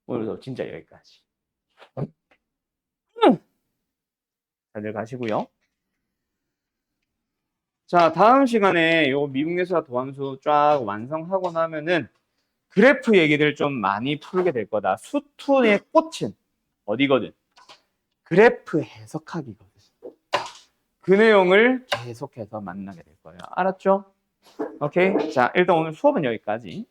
오늘도 진짜 여기까지. 다들 가시고요. 자, 다음 시간에 요 미분계수와 도함수 쫙 완성하고 나면은 그래프 얘기들 좀 많이 풀게 될 거다. 수투의 꽃은 어디거든? 그래프 해석하기거든. 그 내용을 계속해서 만나게 될 거예요. 알았죠? 오케이. 자, 일단 오늘 수업은 여기까지.